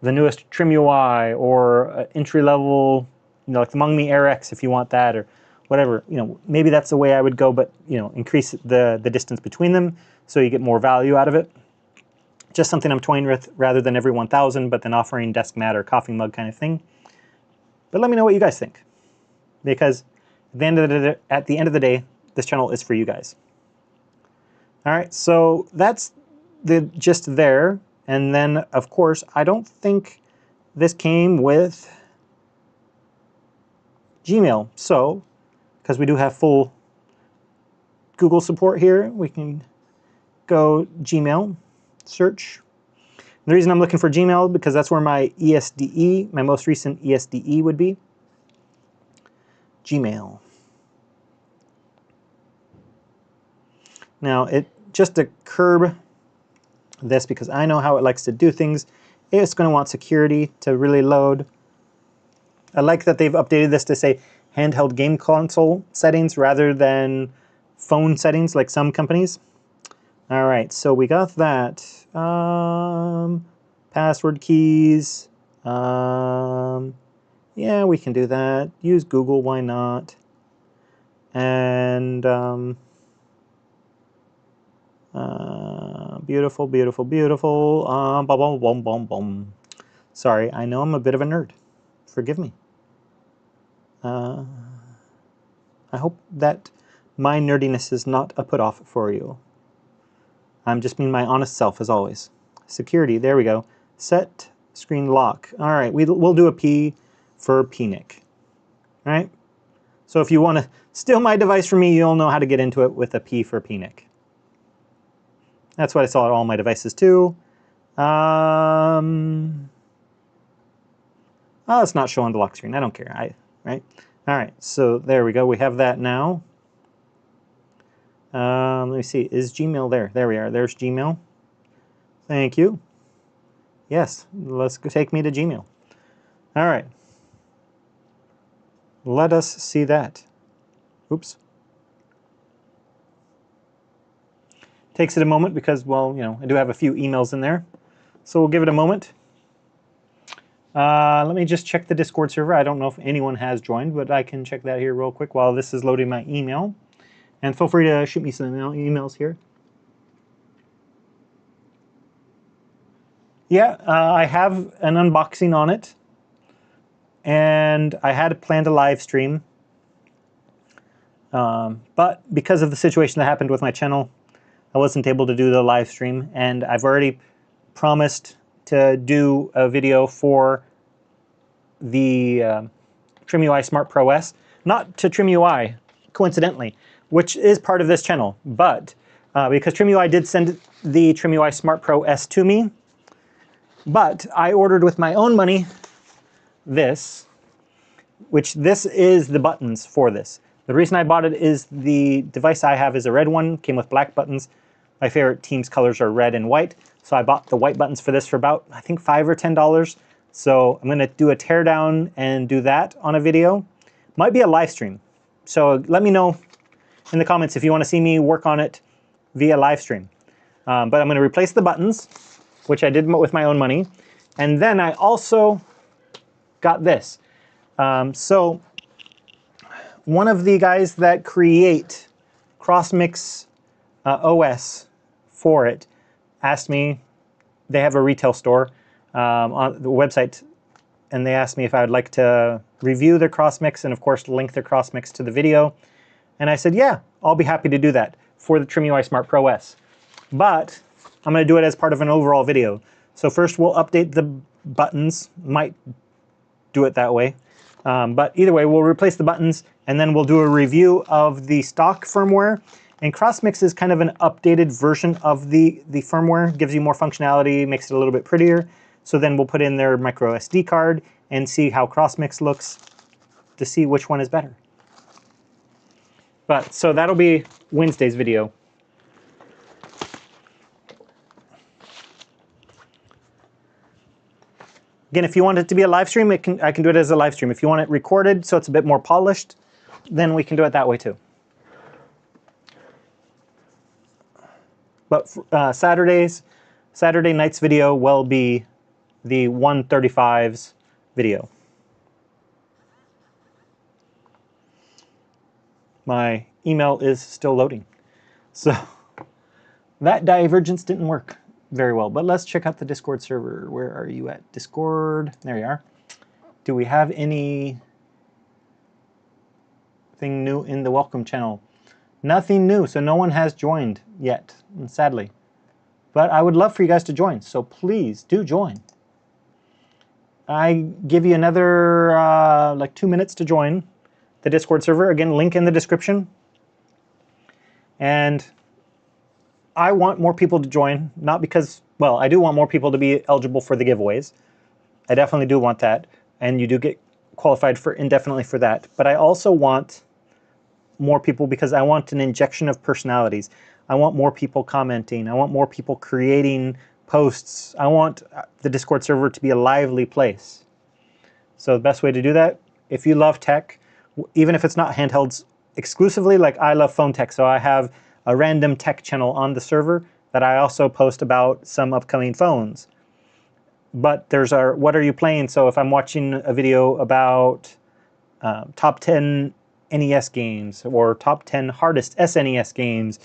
[SPEAKER 1] the newest Trim UI, or entry level, like the Mungme Air X if you want that, or whatever. Maybe that's the way I would go, but increase the distance between them so you get more value out of it. Just something I'm toying with rather than every 1,000, but then offering desk mat or coffee mug kind of thing. But let me know what you guys think, because at the end of the day, this channel is for you guys. All right, so that's the gist there. And then, of course, I don't think this came with Gmail. So, because we do have full Google support here, we can go Gmail, search. And the reason I'm looking for Gmail, because that's where my ESDE, my most recent ESDE would be. Gmail. Now, just to curb this, because I know how it likes to do things, it's going to want security to really load. I like that they've updated this to say handheld game console settings rather than phone settings like some companies. All right, so we got that. Password keys. Yeah, we can do that. Use Google, why not? And beautiful, beautiful, beautiful. Bum, bum, bum, bum, bum. Sorry, I know I'm a bit of a nerd. Forgive me. I hope that my nerdiness is not a put-off for you. I'm just being my honest self, as always. Security, there we go. Set screen lock. All right, we'll do a P for PNIC. All right? So if you want to steal my device from me, you'll know how to get into it with a P for PNIC. That's what I saw at all my devices too. Oh, it's not showing the lock screen. I don't care. Right? All right, so there we go. We have that now. Let me see. Is Gmail there? There we are. There's Gmail. Thank you. Yes, let's go take me to Gmail. All right. Let us see that. Oops. Takes it a moment because, well, you know, I do have a few emails in there. So we'll give it a moment. Let me just check the Discord server. I don't know if anyone has joined, but I can check that here real quick while this is loading my email. And feel free to shoot me some emails here. Yeah, I have an unboxing on it. And I had planned a live stream. But because of the situation that happened with my channel, I wasn't able to do the live stream. And I've already promised to do a video for the TrimUI Smart Pro S. Not to TrimUI, coincidentally, which is part of this channel. But because TrimUI did send the TrimUI Smart Pro S to me, but I ordered with my own money this, which this is the buttons for this. The reason I bought it is the device I have is a red one, came with black buttons. My favorite team's colors are red and white, so I bought the white buttons for this for about, I think, $5 or $10. So I'm gonna do a teardown and do that on a video. Might be a live stream. So let me know in the comments if you wanna see me work on it via live stream. But I'm gonna replace the buttons, which I did with my own money. And then I also got this. So one of the guys that create CrossMix OS for it asked me, they have a retail store on the website, and they asked me if I would like to review their CrossMix and of course link their CrossMix to the video. And I said, yeah, I'll be happy to do that for the TrimUI Smart Pro S. But I'm gonna do it as part of an overall video. So first we'll update the buttons, might do it that way. But either way, we'll replace the buttons and then we'll do a review of the stock firmware. And CrossMix is kind of an updated version of the firmware, gives you more functionality, makes it a little bit prettier. So then we'll put in their micro SD card and see how CrossMix looks to see which one is better. But so that'll be Wednesday's video. Again, if you want it to be a live stream, I can do it as a live stream. If you want it recorded so it's a bit more polished, then we can do it that way too. But Saturday night's video will be the 135's video. My email is still loading. So that divergence didn't work very well, but let's check out the Discord server. Where are you at? Discord, there you are. Do we have anything new in the welcome channel? Nothing new, so no one has joined yet, sadly. But I would love for you guys to join, so please do join. I give you another like 2 minutes to join the Discord server. Again, link in the description. And I want more people to join, not because, well, I do want more people to be eligible for the giveaways. I definitely do want that, and you do get qualified for indefinitely for that. But I also want more people because I want an injection of personalities. I want more people commenting. I want more people creating posts. I want the Discord server to be a lively place. So the best way to do that, if you love tech, even if it's not handhelds exclusively, like I love phone tech, so I have a random tech channel on the server that I also post about some upcoming phones. But there's our what are you playing? So if I'm watching a video about top 10 NES games or top 10 hardest SNES games,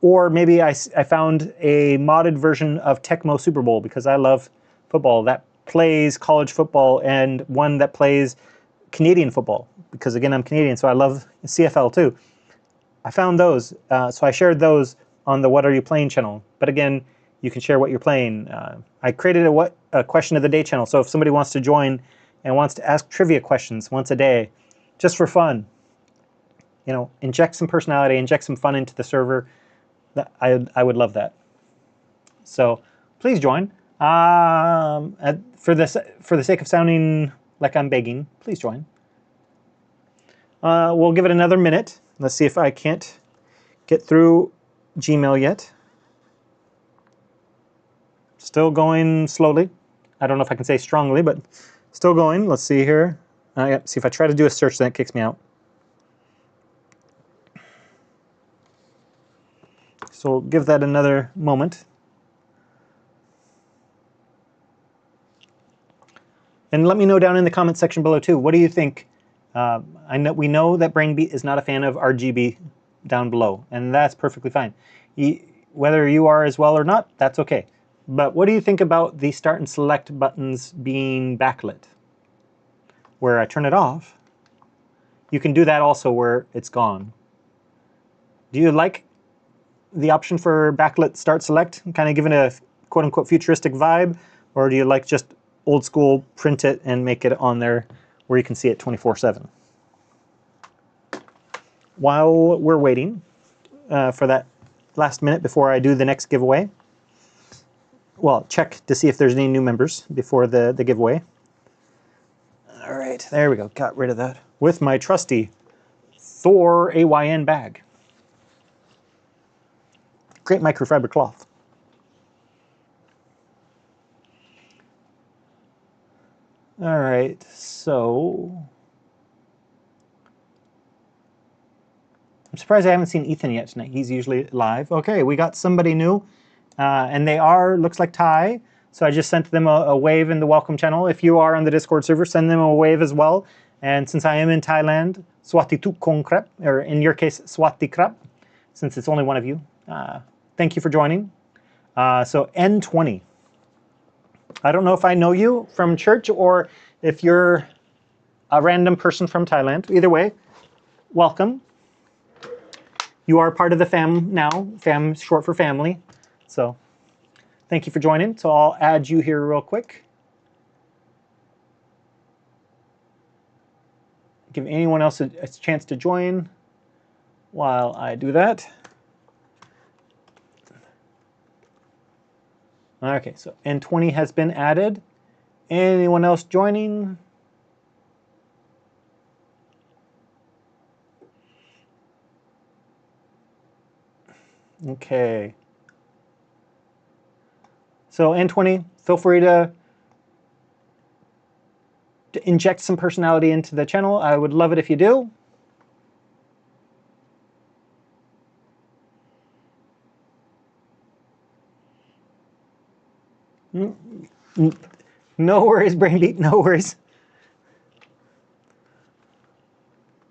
[SPEAKER 1] or maybe I found a modded version of Tecmo Super Bowl because I love football that plays college football, and one that plays Canadian football because, again, I'm Canadian, so I love CFL too. I found those, so I shared those on the What Are You Playing channel. But again, you can share what you're playing. I created a question of the day channel, so if somebody wants to join and wants to ask trivia questions once a day, just for fun, you know, inject some personality, inject some fun into the server. I would love that. So please join. For the sake of sounding like I'm begging, please join. We'll give it another minute. Let's see if I can't get through Gmail yet. Still going slowly. I don't know if I can say strongly, but still going. Let's see here. Yep. See if I try to do a search, then it kicks me out. So we'll give that another moment. And let me know down in the comment section below too. What do you think? We know that Brainbeat is not a fan of RGB down below, and that's perfectly fine. Whether you are as well or not, that's okay. But what do you think about the start and select buttons being backlit? Where I turn it off, you can do that also where it's gone. Do you like the option for backlit start select, kind of giving a quote-unquote futuristic vibe, or do you like just old school, print it and make it on there where you can see it 24/7? While we're waiting for that last minute before I do the next giveaway, well, check to see if there's any new members before the giveaway. All right, there we go. Got rid of that with my trusty Thor AYN bag. Great microfiber cloth. All right, so I'm surprised I haven't seen Ethan yet tonight. He's usually live. Okay, we got somebody new, and they looks like Thai. So I just sent them a wave in the welcome channel. If you are on the Discord server, send them a wave as well. And since I am in Thailand, Swati tu kong krep, or in your case, Swati krap, since it's only one of you. Thank you for joining. So N20. I don't know if I know you from church or if you're a random person from Thailand. Either way, welcome. You are part of the fam now. Fam short for family. So thank you for joining. So I'll add you here real quick. Give anyone else a chance to join while I do that. Okay, so N20 has been added. Anyone else joining? Okay. So N20, feel free to inject some personality into the channel. I would love it if you do. No worries, Brainbeat, no worries.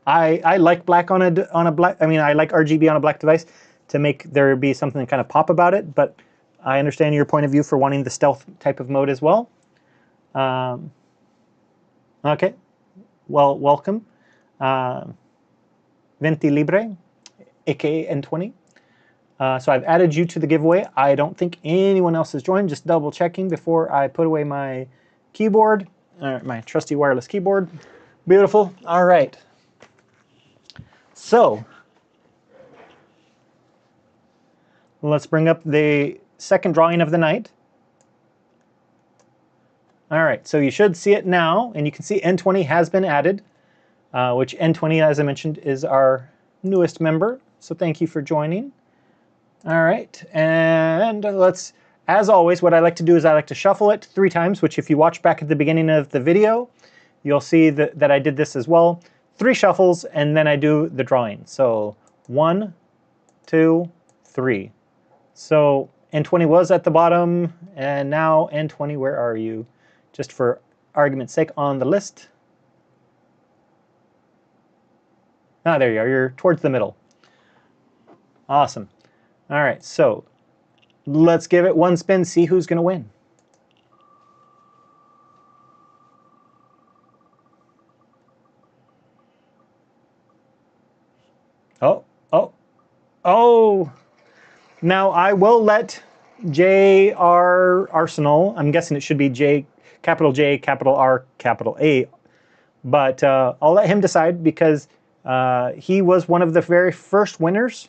[SPEAKER 1] I like black on a black. I mean, I like RGB on a black device to make there be something kind of pop about it. But I understand your point of view for wanting the stealth type of mode as well. Okay, well, welcome, Venti Libre, aka N20. So I've added you to the giveaway. I don't think anyone else has joined. Just double checking before I put away my keyboard, my trusty wireless keyboard. Beautiful. All right. So let's bring up the second drawing of the night. All right, so you should see it now, and you can see N20 has been added, which N20, as I mentioned, is our newest member. So thank you for joining. All right, and let's, as always, what I like to do is I like to shuffle it 3 times, which if you watch back at the beginning of the video, you'll see that I did this as well. 3 shuffles, and then I do the drawing. So 1, 2, 3. So N20 was at the bottom, and now N20, where are you? Just for argument's sake, on the list. Ah, there you are. You're towards the middle. Awesome. All right, so let's give it 1 spin, see who's going to win. Oh, oh, oh. Now I will let J.R. Arsenal, I'm guessing it should be J, capital R, capital A, but I'll let him decide because he was one of the very first winners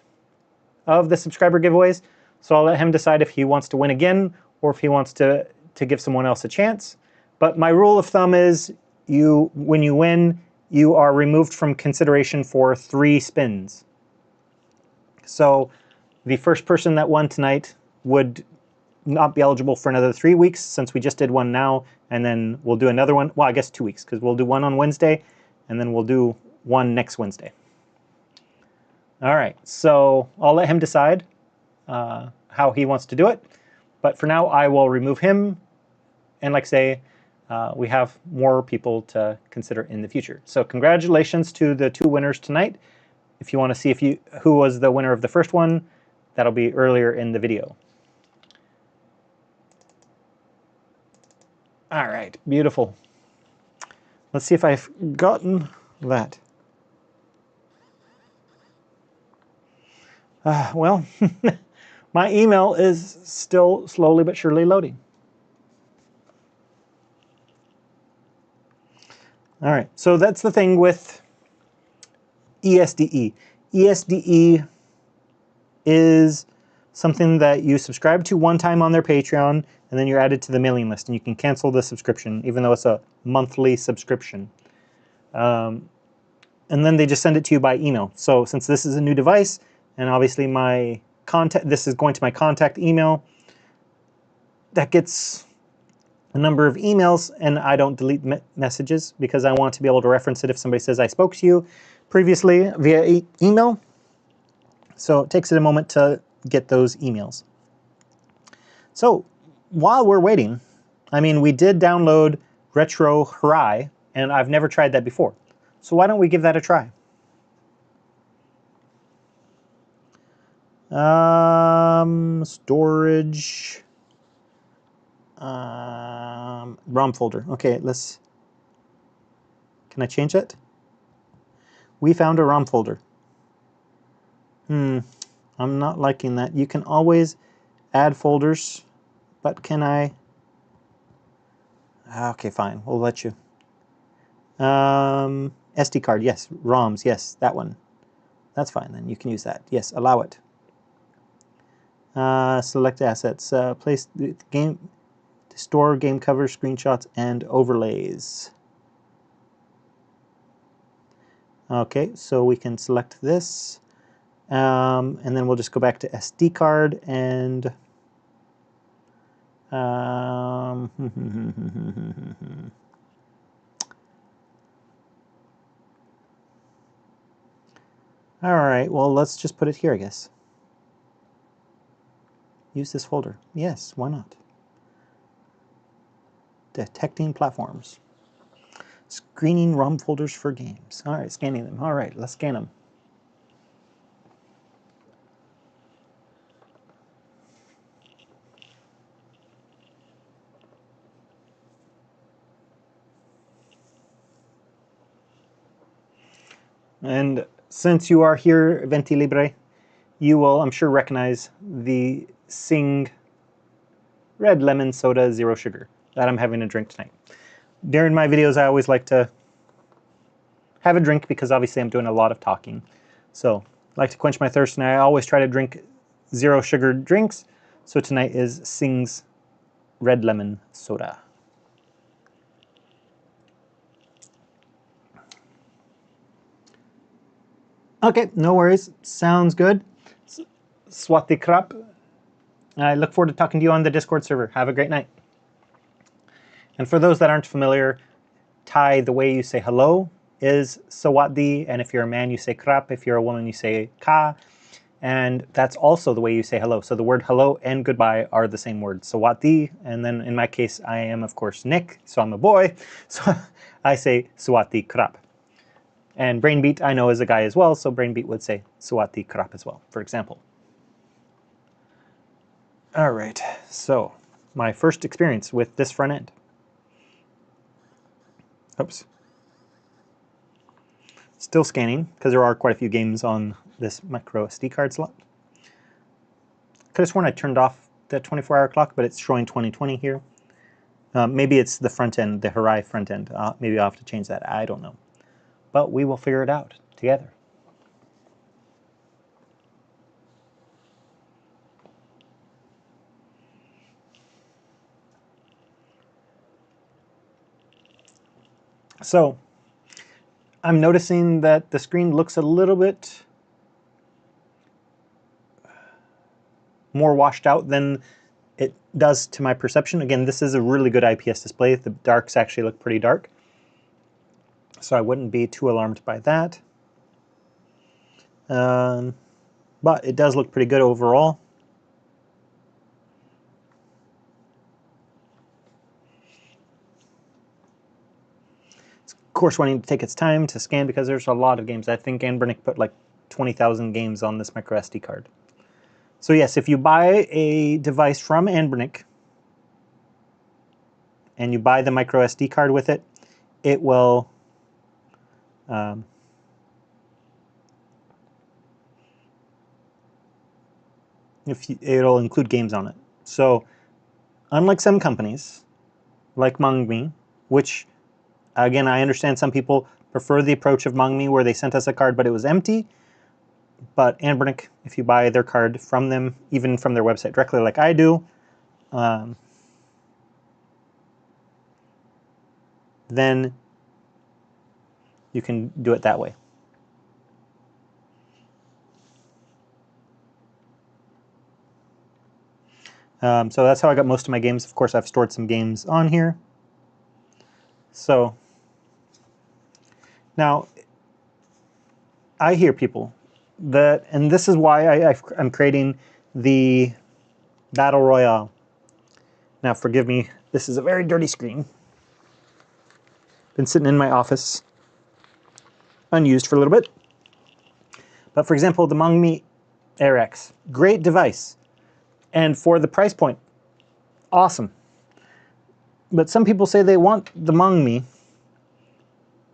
[SPEAKER 1] of the subscriber giveaways. So I'll let him decide if he wants to win again or if he wants to give someone else a chance. But my rule of thumb is when you win, you are removed from consideration for 3 spins. So the first person that won tonight would not be eligible for another 3 weeks since we just did one now, and then we'll do another one. Well, I guess 2 weeks because we'll do one on Wednesday and then we'll do one next Wednesday. All right, so I'll let him decide how he wants to do it. But for now, I will remove him. And like I say, we have more people to consider in the future. So congratulations to the 2 winners tonight. If you want to see who was the winner of the first one, that'll be earlier in the video. All right, beautiful. Let's see if I've gotten that. Well, my email is still slowly but surely loading. All right, so that's the thing with ESDE. ESDE is something that you subscribe to one time on their Patreon, and then you're added to the mailing list, and you can cancel the subscription, even though it's a monthly subscription. And then they just send it to you by email. So since this is a new device, and obviously this is going to my contact email, that gets a number of emails, and I don't delete messages because I want to be able to reference it if somebody says I spoke to you previously via email. So it takes it a moment to get those emails. So while we're waiting, I mean, we did download Retro Hooray, and I've never tried that before. So why don't we give that a try? Storage, ROM folder. Okay, can I change it? We found a ROM folder. I'm not liking that. You can always add folders, but can I? Okay, fine, we'll let you. SD card, yes. ROMs, yes, that one. That's fine, then you can use that. Yes, allow it. Select assets. Place the game to store game covers, screenshots, and overlays. Okay, so we can select this, and then we'll just go back to SD card and all right, well, let's just put it here, I guess. Use this folder. Yes, why not? Detecting platforms. Screening ROM folders for games. All right, scanning them. All right, let's scan them. And since you are here, Venti Libre, you will, I'm sure, recognize the Sing Red Lemon Soda Zero Sugar that I'm having a drink tonight. During my videos, I always like to have a drink because obviously I'm doing a lot of talking. So I like to quench my thirst, and I always try to drink zero sugar drinks. So tonight is Sing's Red Lemon Soda. Okay, no worries. Sounds good. Swati krap. I look forward to talking to you on the Discord server. Have a great night. And for those that aren't familiar, Thai, the way you say hello is Sawatdi, and if you're a man, you say krap. If you're a woman, you say ka. And that's also the way you say hello. So the word hello and goodbye are the same word, Sawatdi. And then in my case, I am, of course, Nick, so I'm a boy. So I say Sawati krap. And Brainbeat, I know, is a guy as well, so Brainbeat would say Sawati krap as well, for example. All right, so my first experience with this front end. Oops. Still scanning, because there are quite a few games on this micro SD card slot. Could have sworn I turned off the 24-hour clock, but it's showing 2020 here. Maybe it's the front end, the Harai front end. Maybe I'll have to change that. I don't know. But we will figure it out together. So I'm noticing that the screen looks a little bit more washed out than it does to my perception. Again, this is a really good IPS display. The darks actually look pretty dark, so I wouldn't be too alarmed by that. But it does look pretty good overall. It's, of course, wanting to take its time to scan because there's a lot of games. I think Anbernic put like 20,000 games on this micro SD card. So yes, if you buy a device from Anbernic and you buy the micro SD card with it, it will it'll include games on it. So unlike some companies, like MongMe, which again, I understand some people prefer the approach of MongMe where they sent us a card but it was empty. But Anbernic, if you buy their card from them, even from their website directly like I do, then you can do it that way. So that's how I got most of my games. Of course, I've stored some games on here. So now I hear people that, and this is why I'm creating the Battle Royale. Now, forgive me, this is a very dirty screen. Been sitting in my office, unused for a little bit. But for example, the MongMe Air X, great device. And for the price point, awesome. But some people say they want the MongMe,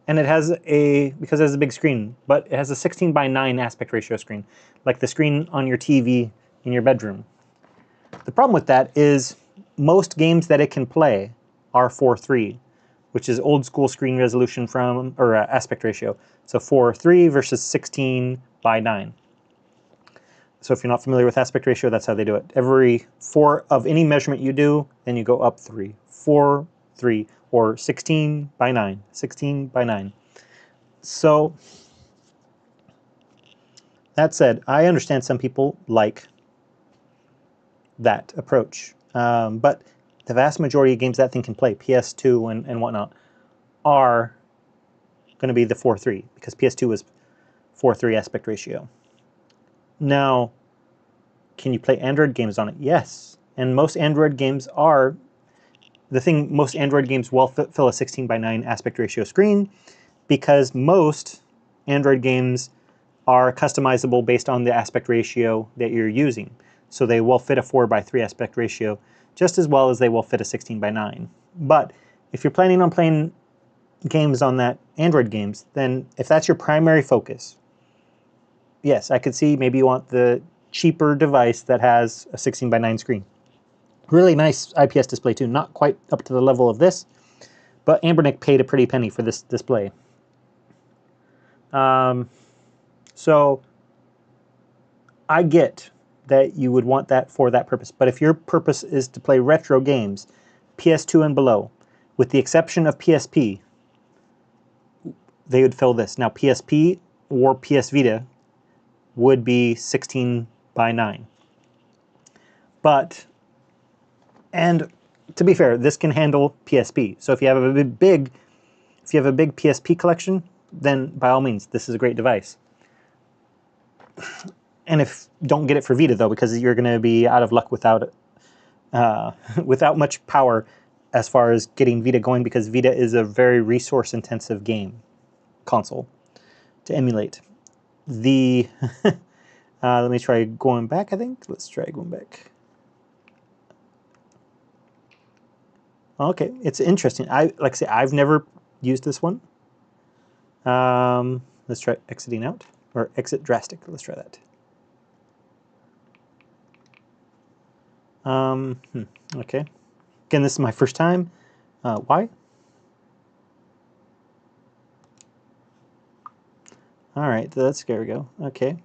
[SPEAKER 1] and it has because it has a big screen, but it has a 16:9 aspect ratio screen, like the screen on your TV in your bedroom. The problem with that is most games that it can play are 4:3, which is old school screen resolution or aspect ratio. So 4:3 versus 16:9. So if you're not familiar with aspect ratio, that's how they do it. Every 4 of any measurement you do, then you go up 3, 4, 3, or 16:9, 16:9. So that said, I understand some people like that approach. But the vast majority of games that thing can play, PS2 and whatnot, are going to be the 4:3, because PS2 was 4:3 aspect ratio. Now, can you play Android games on it? Yes. And most Android games are, most Android games will fill a 16:9 aspect ratio screen, because most Android games are customizable based on the aspect ratio that you're using. So they will fit a 4:3 aspect ratio just as well as they will fit a 16:9. But if you're planning on playing games on that Android games, then if that's your primary focus, yes, I could see maybe you want the cheaper device that has a 16:9 screen. Really nice IPS display too, not quite up to the level of this, but Anbernic paid a pretty penny for this display. So I get that you would want that for that purpose, but if your purpose is to play retro games, PS2 and below, with the exception of PSP, they would fill this. Now PSP or PS Vita would be 16 by 9. But, and to be fair, this can handle PSP. So if you have a big PSP collection, then by all means, this is a great device. And don't get it for Vita though, because you're going to be out of luck without without much power as far as getting Vita going, because Vita is a very resource-intensive game console to emulate. The let me try going back. I think let's try going back. Okay, it's interesting. Like I say, I've never used this one. Let's try exiting out, or exit drastic. Let's try that. Okay. Again, this is my first time. Why? All right, there we go. Okay.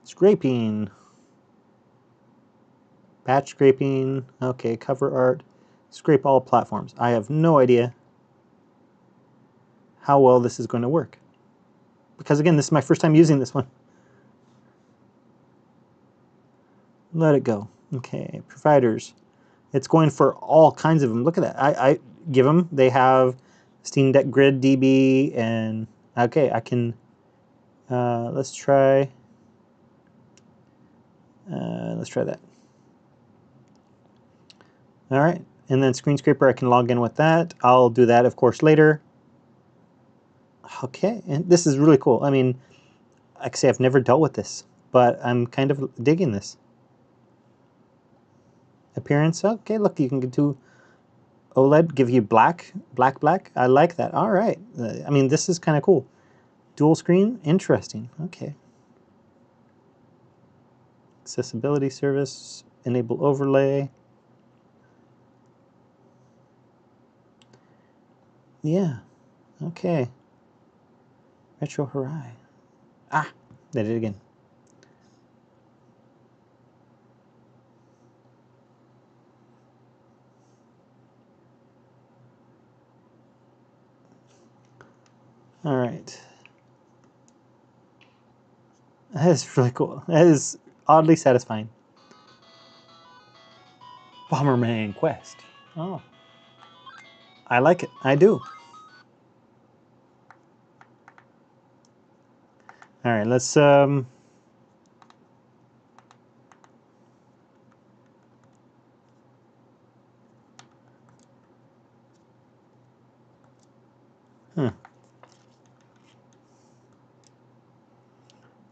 [SPEAKER 1] Scraping. Batch scraping. Okay, cover art. Scrape all platforms. I have no idea how well this is going to work, because again, this is my first time using this one. Let it go. Okay, providers. It's going for all kinds of them. Look at that. I give them. They have Steam Deck Grid DB, and okay, I can. Let's try. Let's try that. All right, and then Screen Scraper, I can log in with that. I'll do that, of course, later. Okay, and this is really cool. I mean, like I say, I've never dealt with this, but I'm kind of digging this. Appearance, okay, look, you can do OLED, give you black. I like that. All right, I mean, this is kind of cool. Dual screen, interesting. Okay. Accessibility service, enable overlay. Yeah, okay. Retro Horizon. Ah, they did it again. All right. That is really cool. That is oddly satisfying. Bomberman Quest. Oh. I like it. I do. All right, let's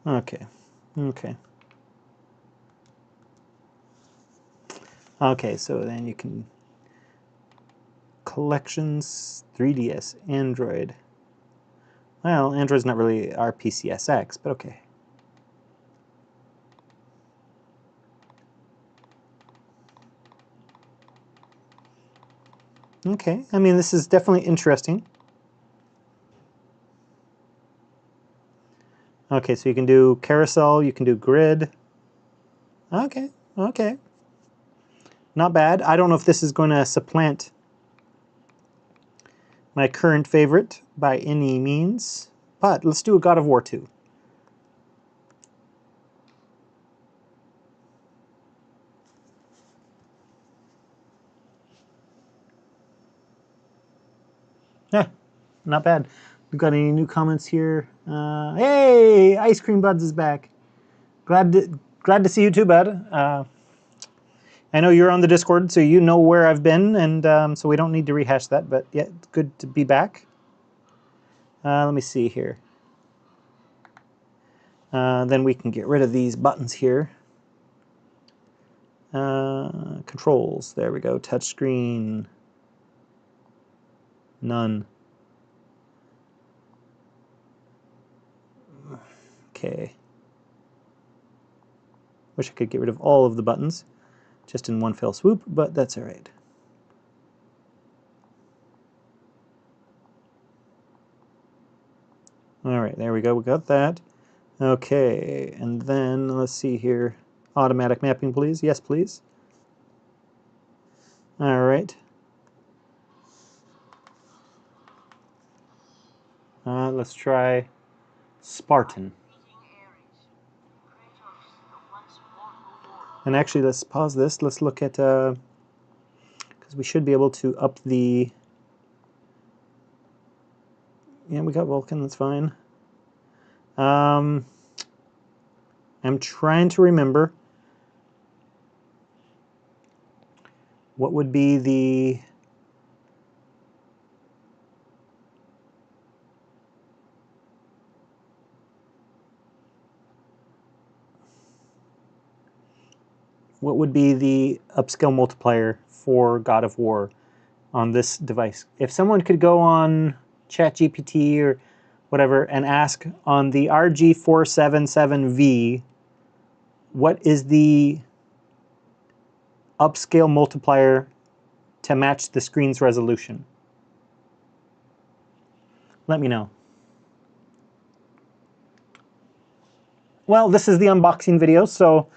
[SPEAKER 1] okay. Okay. Okay, so then you can collections 3DS Android. Well, Android's not really RPCSX, but okay. Okay, I mean, this is definitely interesting. Okay, so you can do carousel, you can do grid. Okay, okay. Not bad. I don't know if this is going to supplant my current favorite by any means, but let's do a God of War 2. Yeah, not bad. We've got any new comments here? Hey, Ice Cream Buds is back. Glad to see you too, bud. I know you're on the Discord, so you know where I've been, and so we don't need to rehash that. But yeah, it's good to be back. Let me see here. Then we can get rid of these buttons here. Controls. There we go. Touchscreen. None. Okay. Wish I could get rid of all of the buttons just in one fell swoop, but that's all right. All right, there we go. We got that. Okay, and then let's see here. Automatic mapping, please. Yes, please. All right. Let's try Spartan. And actually, let's pause this. Let's look at, because we should be able to up the, yeah, we got Vulkan, that's fine. I'm trying to remember what would be the, upscale multiplier for God of War on this device. If someone could go on ChatGPT or whatever and ask on the RG477V, what is the upscale multiplier to match the screen's resolution? Let me know. Well, this is the unboxing video, so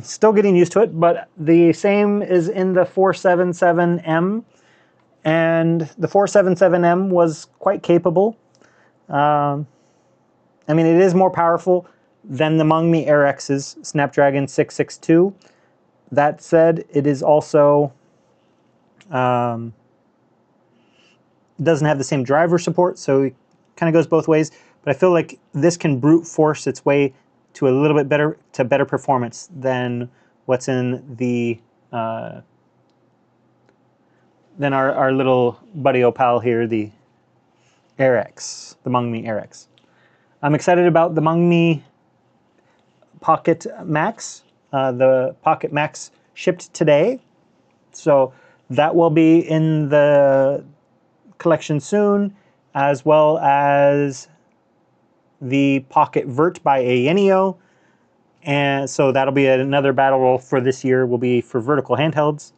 [SPEAKER 1] still getting used to it, but the same is in the 477M, and the 477M was quite capable. I mean, it is more powerful than the Mongmi Air X's Snapdragon 662. That said, it is also doesn't have the same driver support, so it kind of goes both ways. But I feel like this can brute force its way to a little bit better performance than what's in the than our little buddy Opal here, the Air X, the Mongmi Air X. I'm excited about the Mongmi Pocket Max. The Pocket Max shipped today, so that will be in the collection soon, as well as the Pocket Vert by Ayeneo. And so that'll be another battle roll for this year, will be for vertical handhelds.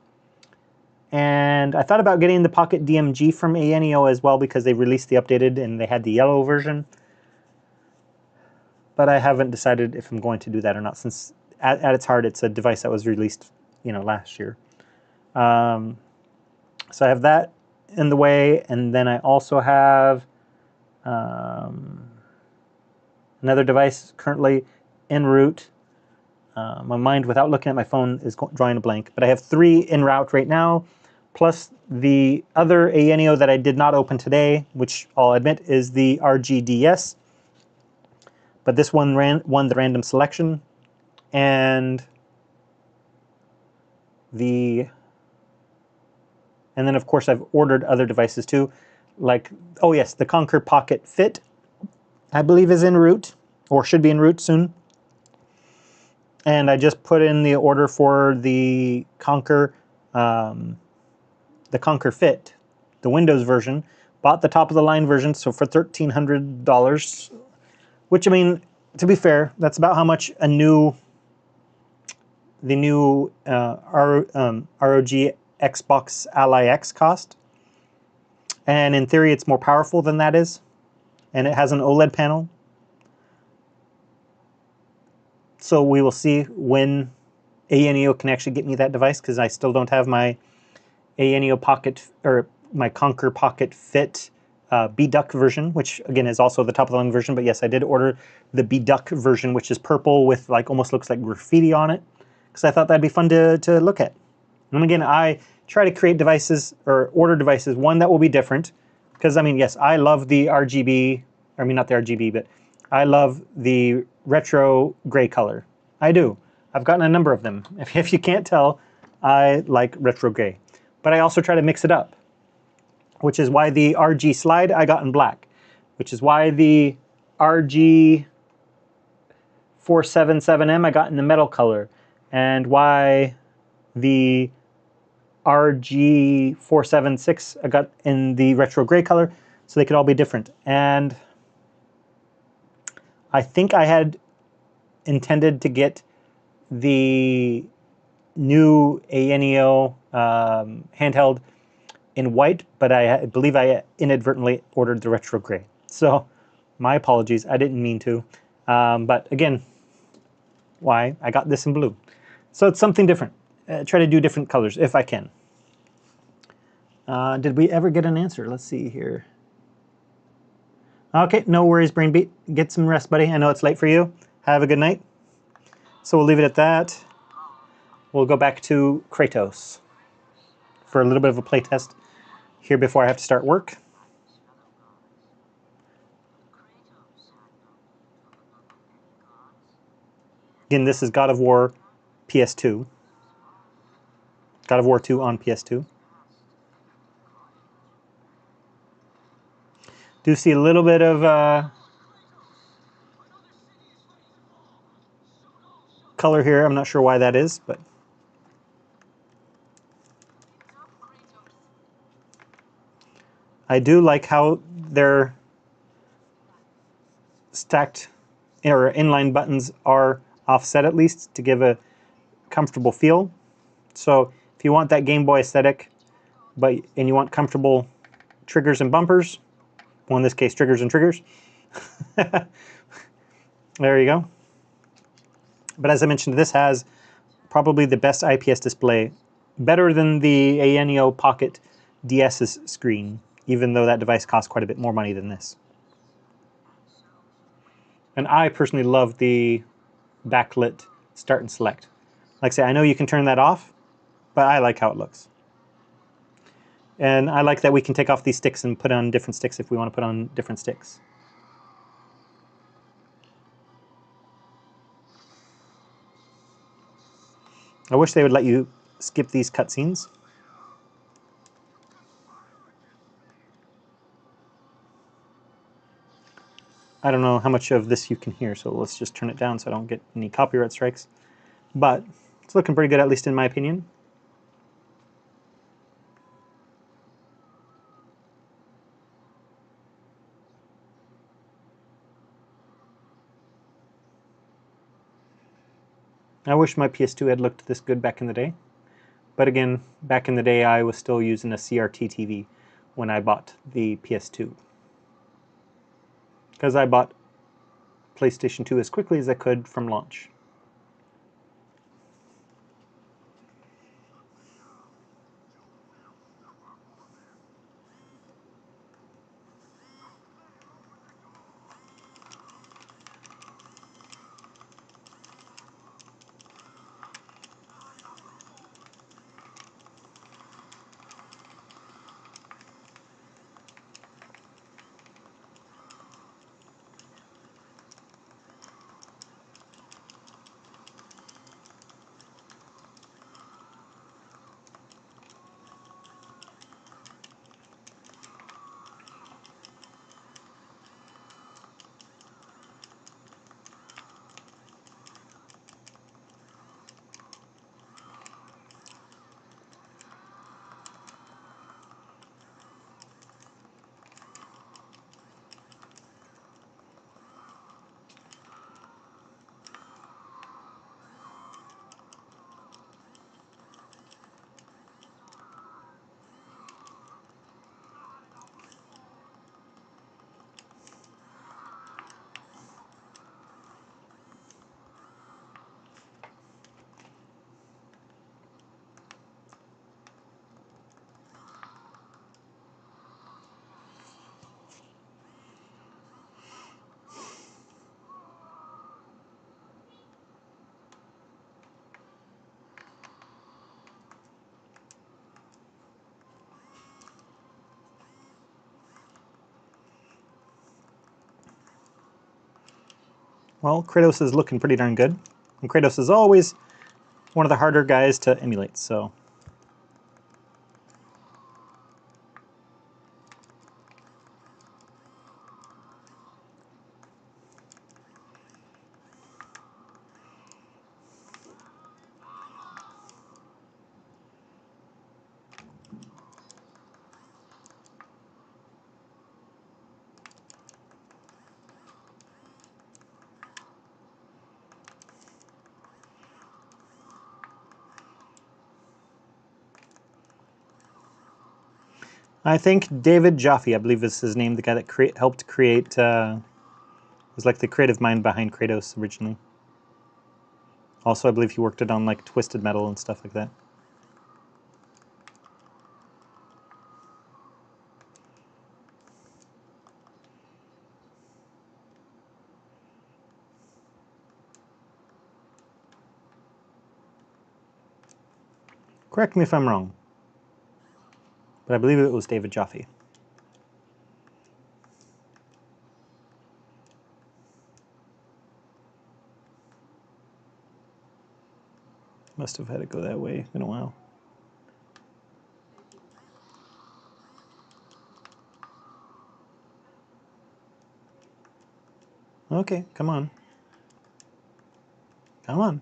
[SPEAKER 1] And I thought about getting the Pocket DMG from Ayeneo as well, because they released the updated and they had the yellow version. But I haven't decided if I'm going to do that or not, since at its heart, it's a device that was released, you know, last year. So I have that in the way, and then I also have another device currently en route. My mind, without looking at my phone, is drawing a blank. But I have 3 en route right now, plus the other Ayeneo that I did not open today, which I'll admit is the RGDS. But this one won the random selection, and then of course I've ordered other devices too, like, oh yes, the Conquer Pocket Fit, I believe is en route, or should be en route soon. And I just put in the order for the Conquer Fit, the Windows version. Bought the top of the line version, so for $1,300. Which, I mean, to be fair, that's about how much the new ROG Xbox Ally X cost. And in theory, it's more powerful than that is. And it has an OLED panel. So we will see when Ayeneo can actually get me that device, because I still don't have my Ayeneo Pocket, or my Conquer Pocket Fit B-Duck version, which again is also the top of the line version. But yes, I did order the B-Duck version, which is purple with like almost looks like graffiti on it, because I thought that'd be fun to look at. And again, I try to create devices or order devices, one that will be different, because I mean, yes, I love the RGB, I mean not the RGB, but I love the retro gray color. I do. I've gotten a number of them. If you can't tell, I like retro gray. But I also try to mix it up, which is why the RG Slide I got in black, which is why the RG 477M I got in the metal color, and why the RG 476 I got in the retro gray color, so they could all be different. And I think I had intended to get the new Ayeneo handheld in white, but I believe I inadvertently ordered the retro gray. So my apologies, I didn't mean to. But again, why? I got this in blue. So it's something different. Try to do different colors if I can. Did we ever get an answer? Let's see here. Okay, no worries, Brainbeat. Get some rest, buddy. I know it's late for you. Have a good night. So we'll leave it at that. we'll go back to Kratos for a little bit of a play test here before I have to start work. Again, this is God of War PS2. God of War 2 on PS2. Do see a little bit of color here. I'm not sure why that is, but I do like how they're stacked, or inline buttons are offset at least to give a comfortable feel. So if you want that Game Boy aesthetic, and you want comfortable triggers and bumpers, well, in this case, triggers and triggers, there you go. But as I mentioned, this has probably the best IPS display, better than the Aeneo Pocket DS's screen, even though that device costs quite a bit more money than this. And I personally love the backlit start and select. Like I say, I know you can turn that off, but I like how it looks. And I like that we can take off these sticks and put on different sticks if we want to put on different sticks. I wish they would let you skip these cutscenes. I don't know how much of this you can hear, so let's just turn it down so I don't get any copyright strikes. But it's looking pretty good, at least in my opinion. I wish my PS2 had looked this good back in the day. But again, back in the day, I was still using a CRT TV when I bought the PS2. Because I bought PlayStation 2 as quickly as I could from launch. Well, Kratos is looking pretty darn good. And Kratos is always one of the harder guys to emulate, so... I think David Jaffe, I believe is his name, the guy that helped create, was like the creative mind behind Kratos originally. Also, I believe he worked it on like Twisted Metal and stuff like that. Correct me if I'm wrong, but I believe it was David Jaffe. Must have had it go that way. It's been a while. Okay, come on. Come on.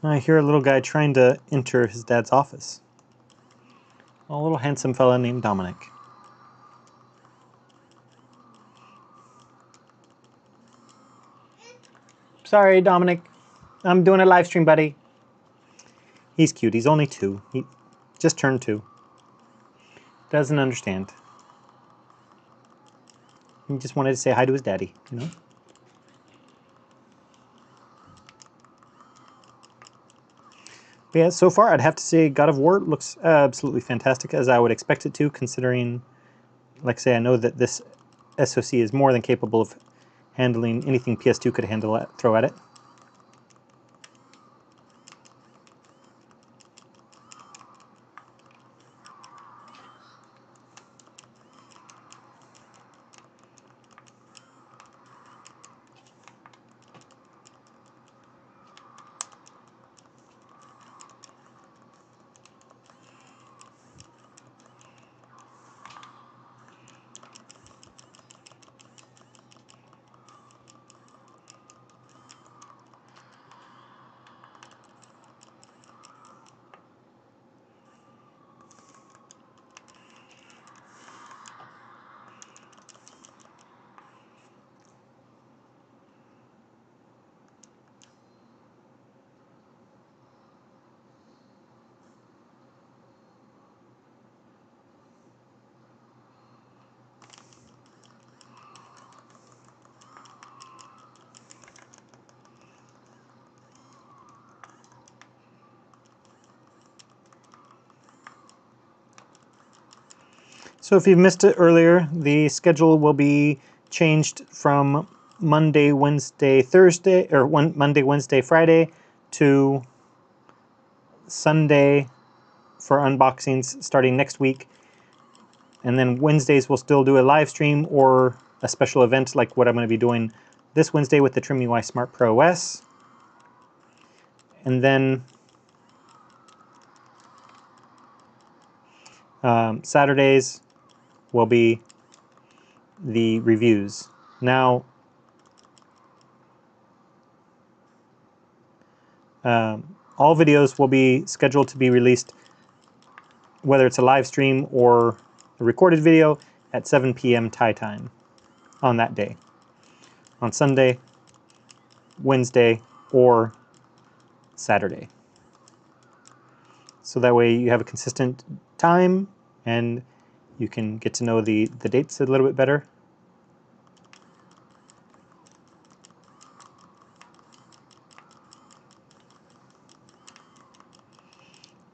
[SPEAKER 1] I hear a little guy trying to enter his dad's office. A little handsome fella named Dominic. Sorry, Dominic. I'm doing a live stream, buddy. He's cute. He's only 2. He just turned 2. Doesn't understand. He just wanted to say hi to his daddy, you know? But yeah, so far I'd have to say God of War looks absolutely fantastic, as I would expect it to, considering, like I say, I know that this SoC is more than capable of handling anything PS2 could handle throw at it. So if you missed it earlier, the schedule will be changed from Monday, Wednesday, Thursday, or Monday, Wednesday, Friday to Sunday for unboxings starting next week. And then Wednesdays we'll still do a live stream or a special event like what I'm going to be doing this Wednesday with the TrimUI Smart Pro OS. And then Saturdays will be the reviews. Now, all videos will be scheduled to be released, whether it's a live stream or a recorded video, at 7 p.m. Thai time on that day. On Sunday, Wednesday, or Saturday. So that way you have a consistent time and you can get to know the dates a little bit better.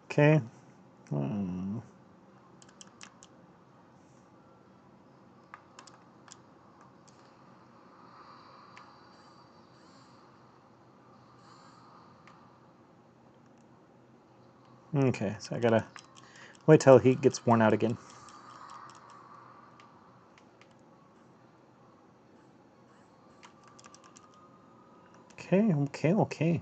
[SPEAKER 1] Okay. Okay, so I gotta wait till he gets worn out again. Okay.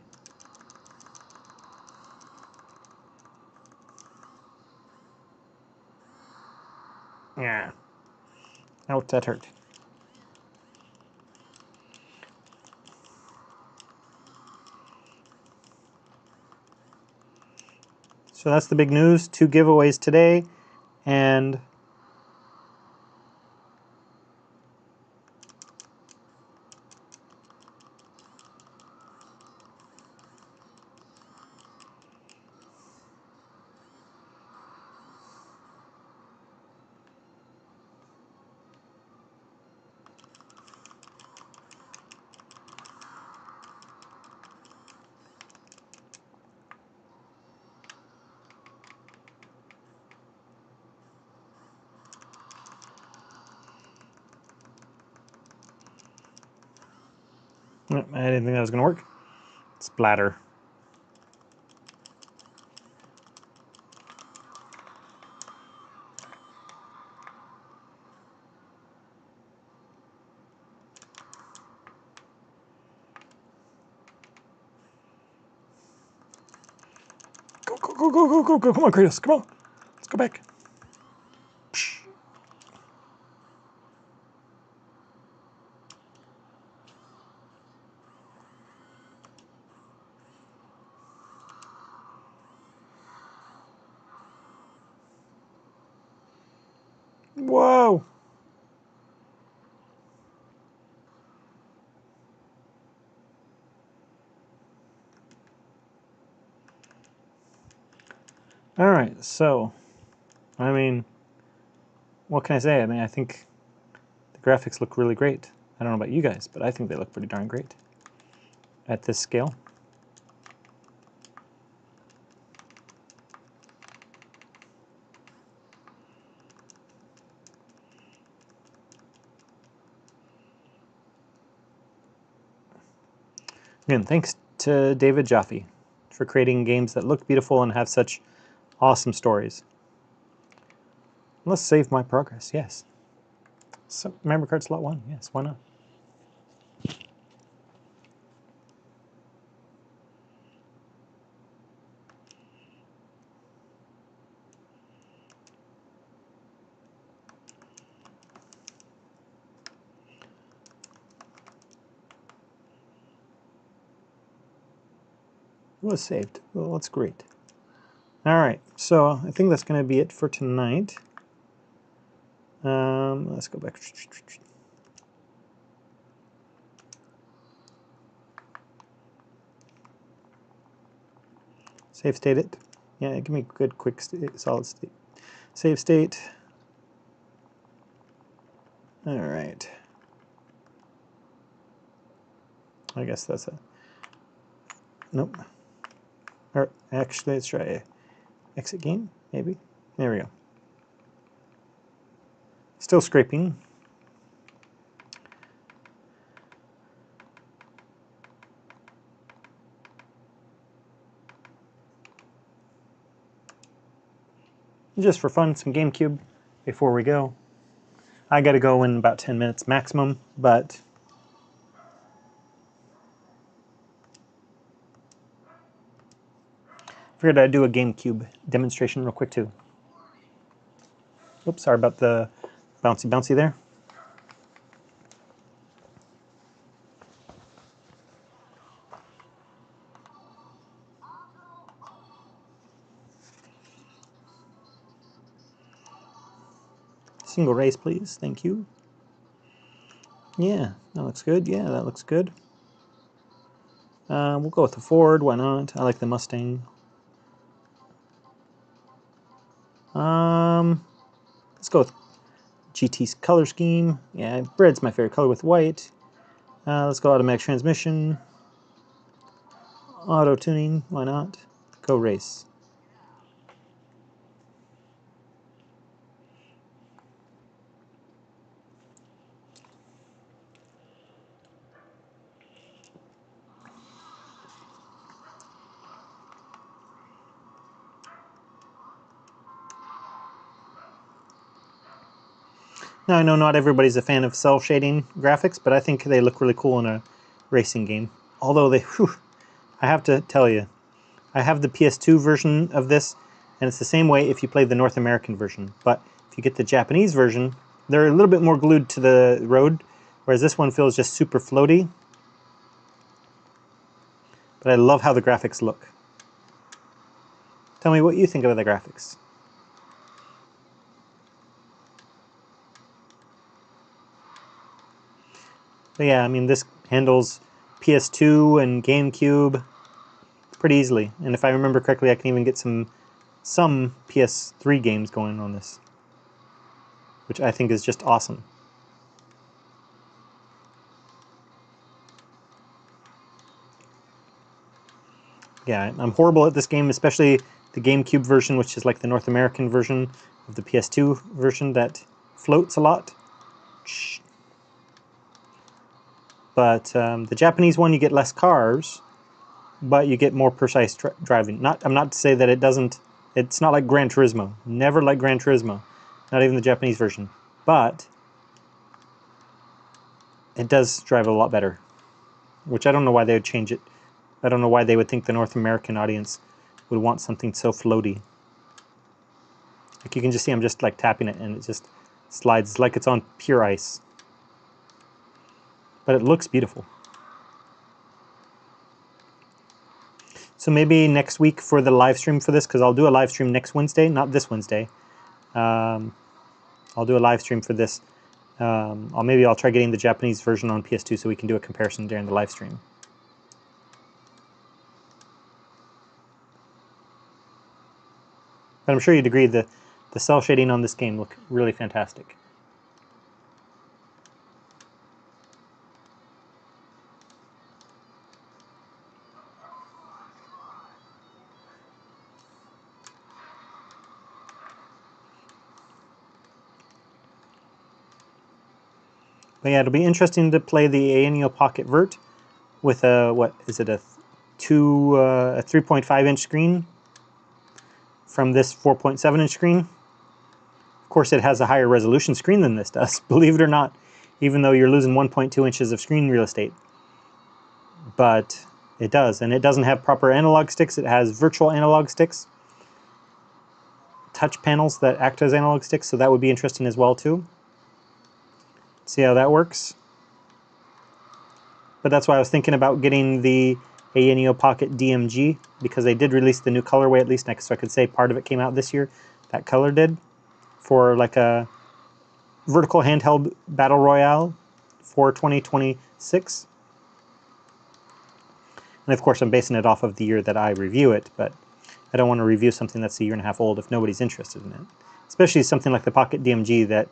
[SPEAKER 1] Yeah. Ouch, that hurt. So that's the big news. 2 giveaways today, and Nope, I didn't think that was going to work. Splatter. Go, go, go, go, go, go, go. Come on, Kratos. Come on. Let's go back. Psh. Whoa. All right, so, I mean, what can I say? I mean, I think the graphics look really great. I don't know about you guys, but I think they look pretty darn great at this scale. Again, thanks to David Jaffe for creating games that look beautiful and have such awesome stories. Let's save my progress, yes. So, memory card slot 1, yes, why not? It was saved. Well, that's great. All right, so I think that's going to be it for tonight. Let's go back. Save state it. Yeah, give me a good, quick, solid state. Save state. All right. I guess that's a... Nope. Or actually, let's try exit game, maybe. There we go. Still scraping. Just for fun, some GameCube before we go. I gotta go in about 10 minutes maximum, but figured I'd do a GameCube demonstration real quick too. Oops, sorry about the bouncy there. Single race, please. Thank you. Yeah, that looks good. Yeah, that looks good. We'll go with the Ford. Why not? I like the Mustang. Let's go with GT's color scheme. Yeah, red's my favorite color with white. Let's go automatic transmission. Auto tuning. Why not? Go race. Now, I know not everybody's a fan of cell shading graphics, but I think they look really cool in a racing game. Although they, I have to tell you, I have the PS2 version of this, and it's the same way if you play the North American version. But if you get the Japanese version, they're a little bit more glued to the road, whereas this one feels just super floaty. But I love how the graphics look. Tell me what you think of the graphics. But yeah, I mean, this handles PS2 and GameCube pretty easily. And if I remember correctly, I can even get some PS3 games going on this, which I think is just awesome. Yeah, I'm horrible at this game, especially the GameCube version, which is like the North American version of the PS2 version that floats a lot. Shh. But the Japanese one, you get less cars, but you get more precise driving. I'm not to say that it doesn't, it's not like Gran Turismo. Never like Gran Turismo, not even the Japanese version. But it does drive a lot better, which I don't know why they would change it. I don't know why they would think the North American audience would want something so floaty. Like you can just see I'm just like tapping it and it just slides like it's on pure ice. But it looks beautiful. So maybe next week for the live stream for this, because I'll do a live stream next Wednesday, not this Wednesday. I'll do a live stream for this. Maybe I'll try getting the Japanese version on PS2 so we can do a comparison during the live stream. But I'm sure you'd agree the cell shading on this game look really fantastic. But yeah, it'll be interesting to play the Aeneo Pocket Vert with a, what is it, a 3.5 inch screen from this 4.7 inch screen. Of course, it has a higher resolution screen than this does, believe it or not, even though you're losing 1.2 inches of screen real estate. But it does, and it doesn't have proper analog sticks. It has virtual analog sticks, touch panels that act as analog sticks, so that would be interesting as well too. See how that works? But that's why I was thinking about getting the Aeneo Pocket DMG, because they did release the new colorway at least next, so I could say part of it came out this year. That color did, for like a vertical handheld battle royale for 2026. And of course I'm basing it off of the year that I review it, but I don't want to review something that's a year and a half old if nobody's interested in it. Especially something like the Pocket DMG that,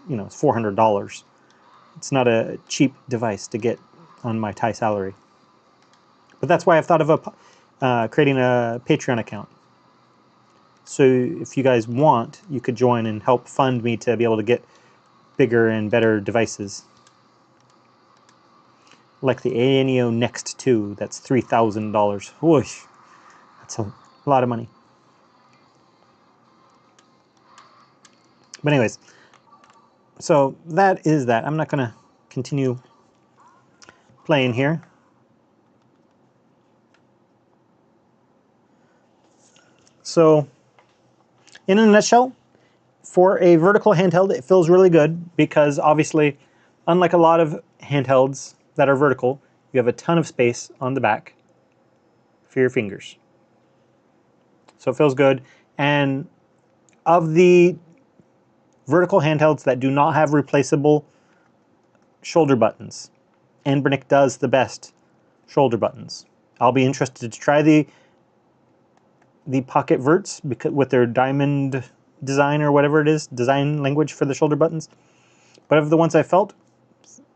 [SPEAKER 1] you know, it's $400. It's not a cheap device to get on my Thai salary. But that's why I've thought of creating a Patreon account. So if you guys want, you could join and help fund me to be able to get bigger and better devices. Like the Aeneo Next 2, that's $3,000. Whoosh, that's a lot of money. But anyways, so that is that. I'm not going to continue playing here. So, in a nutshell, for a vertical handheld, it feels really good because obviously, unlike a lot of handhelds that are vertical, you have a ton of space on the back for your fingers. So it feels good. And of the vertical handhelds that do not have replaceable shoulder buttons, Anbernic does the best shoulder buttons. I'll be interested to try the Pocket Verts because with their diamond design or whatever it is, design language for the shoulder buttons. But of the ones I felt,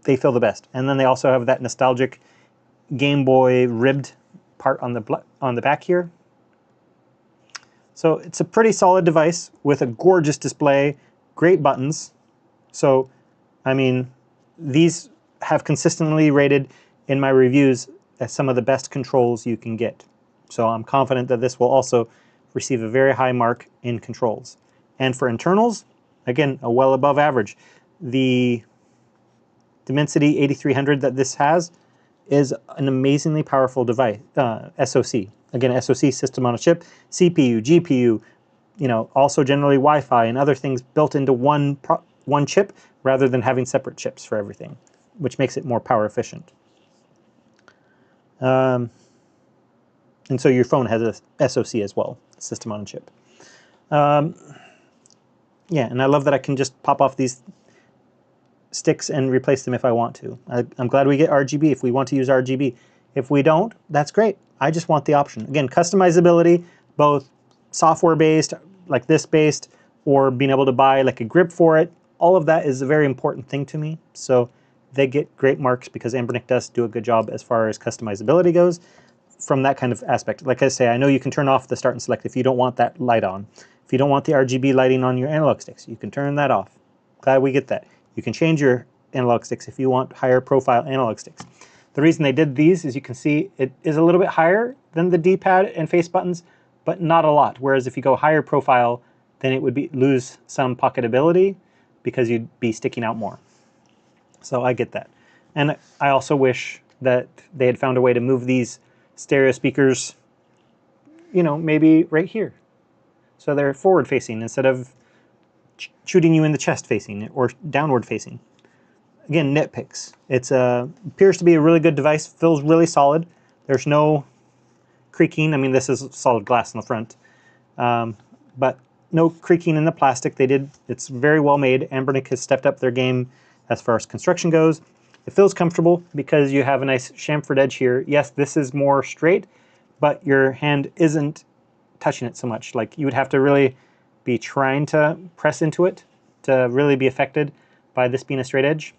[SPEAKER 1] they feel the best. And then they also have that nostalgic Game Boy ribbed part on the back here. So it's a pretty solid device with a gorgeous display, great buttons. So, I mean, these have consistently rated in my reviews as some of the best controls you can get. So I'm confident that this will also receive a very high mark in controls. And for internals, again, a well above average. The Dimensity 8300 that this has is an amazingly powerful device, SoC. Again, SoC, system on a chip, CPU, GPU, you know, also generally Wi-Fi and other things built into one chip rather than having separate chips for everything, which makes it more power efficient. And so your phone has a SoC as well, system on a chip. Yeah, and I love that I can just pop off these sticks and replace them if I want to. I'm glad we get RGB if we want to use RGB. If we don't, that's great. I just want the option. Again, customizability, both software-based, like this based, or being able to buy like a grip for it. All of that is a very important thing to me. So they get great marks because Anbernic does do a good job as far as customizability goes from that kind of aspect. Like I say, I know you can turn off the start and select if you don't want that light on. If you don't want the RGB lighting on your analog sticks, you can turn that off. Glad we get that. You can change your analog sticks if you want higher profile analog sticks. The reason they did these is you can see it is a little bit higher than the D-pad and face buttons, but not a lot. Whereas if you go higher profile, then it would lose some pocketability because you'd be sticking out more. So I get that. And I also wish that they had found a way to move these stereo speakers, you know, maybe right here. So they're forward facing instead of shooting you in the chest facing or downward facing. Again, nitpicks. It appears to be a really good device, feels really solid. There's no creaking. I mean, this is solid glass in the front, but no creaking in the plastic. It's very well made. Anbernic has stepped up their game as far as construction goes. It feels comfortable because you have a nice chamfered edge here. Yes, this is more straight, but your hand isn't touching it so much. Like, you would have to really be trying to press into it to really be affected by this being a straight edge.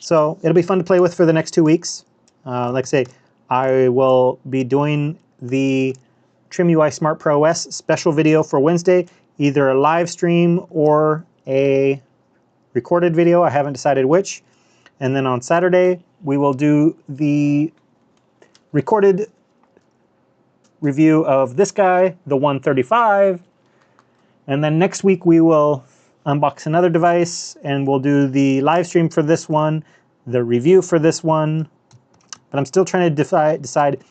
[SPEAKER 1] So it'll be fun to play with for the next 2 weeks. Like I say, I will be doing the TrimUI Smart Pro OS special video for Wednesday, either a live stream or a recorded video. I haven't decided which. And then on Saturday, we will do the recorded review of this guy, the 135. And then next week we will unbox another device and we'll do the live stream for this one, the review for this one. But I'm still trying to decide,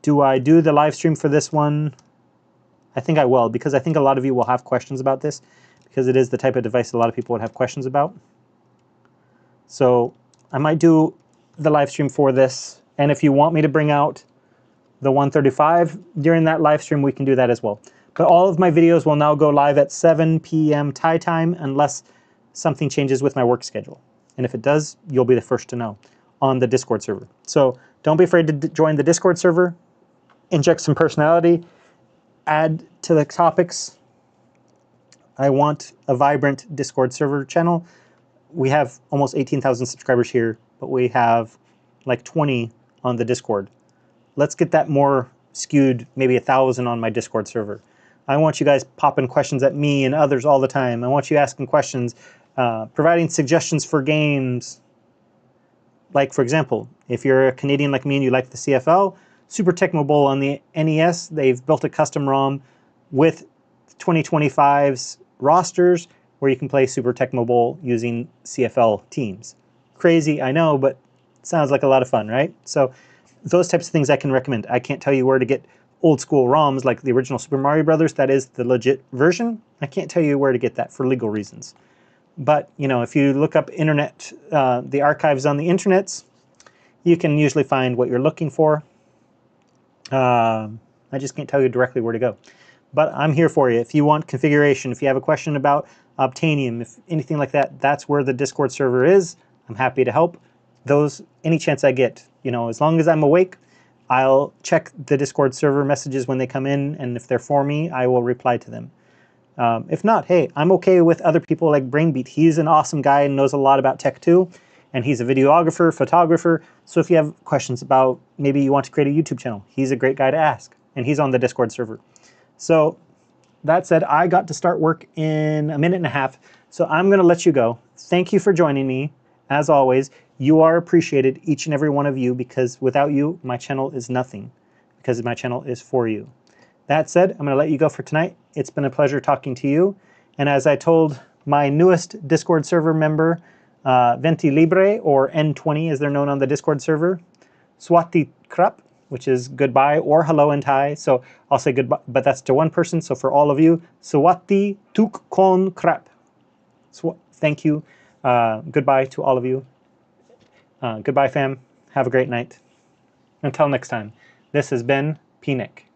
[SPEAKER 1] do I do the live stream for this one? I think I will, because I think a lot of you will have questions about this, because it is the type of device a lot of people would have questions about. So I might do the live stream for this. And if you want me to bring out the 135 during that live stream, we can do that as well. But all of my videos will now go live at 7 p.m. Thai time unless something changes with my work schedule. And if it does, you'll be the first to know on the Discord server. So don't be afraid to join the Discord server, inject some personality, add to the topics. I want a vibrant Discord server channel. We have almost 18,000 subscribers here, but we have like 20 on the Discord. Let's get that more skewed, maybe 1,000 on my Discord server. I want you guys popping questions at me and others all the time. I want you asking questions, providing suggestions for games. Like, for example, if you're a Canadian like me and you like the CFL, Super Tecmo Bowl on the NES, they've built a custom ROM with 2025's rosters where you can play Super Tecmo Bowl using CFL teams. Crazy, I know, but it sounds like a lot of fun, right? So those types of things I can recommend. I can't tell you where to get old school ROMs like the original Super Mario Brothers. That is the legit version. I can't tell you where to get that for legal reasons. But, you know, if you look up internet, the archives on the internets, you can usually find what you're looking for. I just can't tell you directly where to go. But I'm here for you. If you want configuration, if you have a question about Obtainium, if anything like that, that's where the Discord server is. I'm happy to help. Any chance I get, you know, as long as I'm awake, I'll check the Discord server messages when they come in, and if they're for me, I will reply to them. If not, hey, I'm okay with other people like Brainbeat. He's an awesome guy and knows a lot about tech too, and he's a videographer, photographer. So if you have questions about maybe you want to create a YouTube channel, he's a great guy to ask, and he's on the Discord server. So that said, I got to start work in a minute and a half, so I'm going to let you go. Thank you for joining me. As always, you are appreciated, each and every one of you, because without you, my channel is nothing, because my channel is for you. That said, I'm going to let you go for tonight. It's been a pleasure talking to you. And as I told my newest Discord server member, Venti Libre, or N20 as they're known on the Discord server, Swati Krap, which is goodbye or hello in Thai. So I'll say goodbye, but that's to one person. So for all of you, Swati Tuk Kon Krap. Thank you. Goodbye to all of you. Goodbye, fam. Have a great night. Until next time, this has been P-Nick.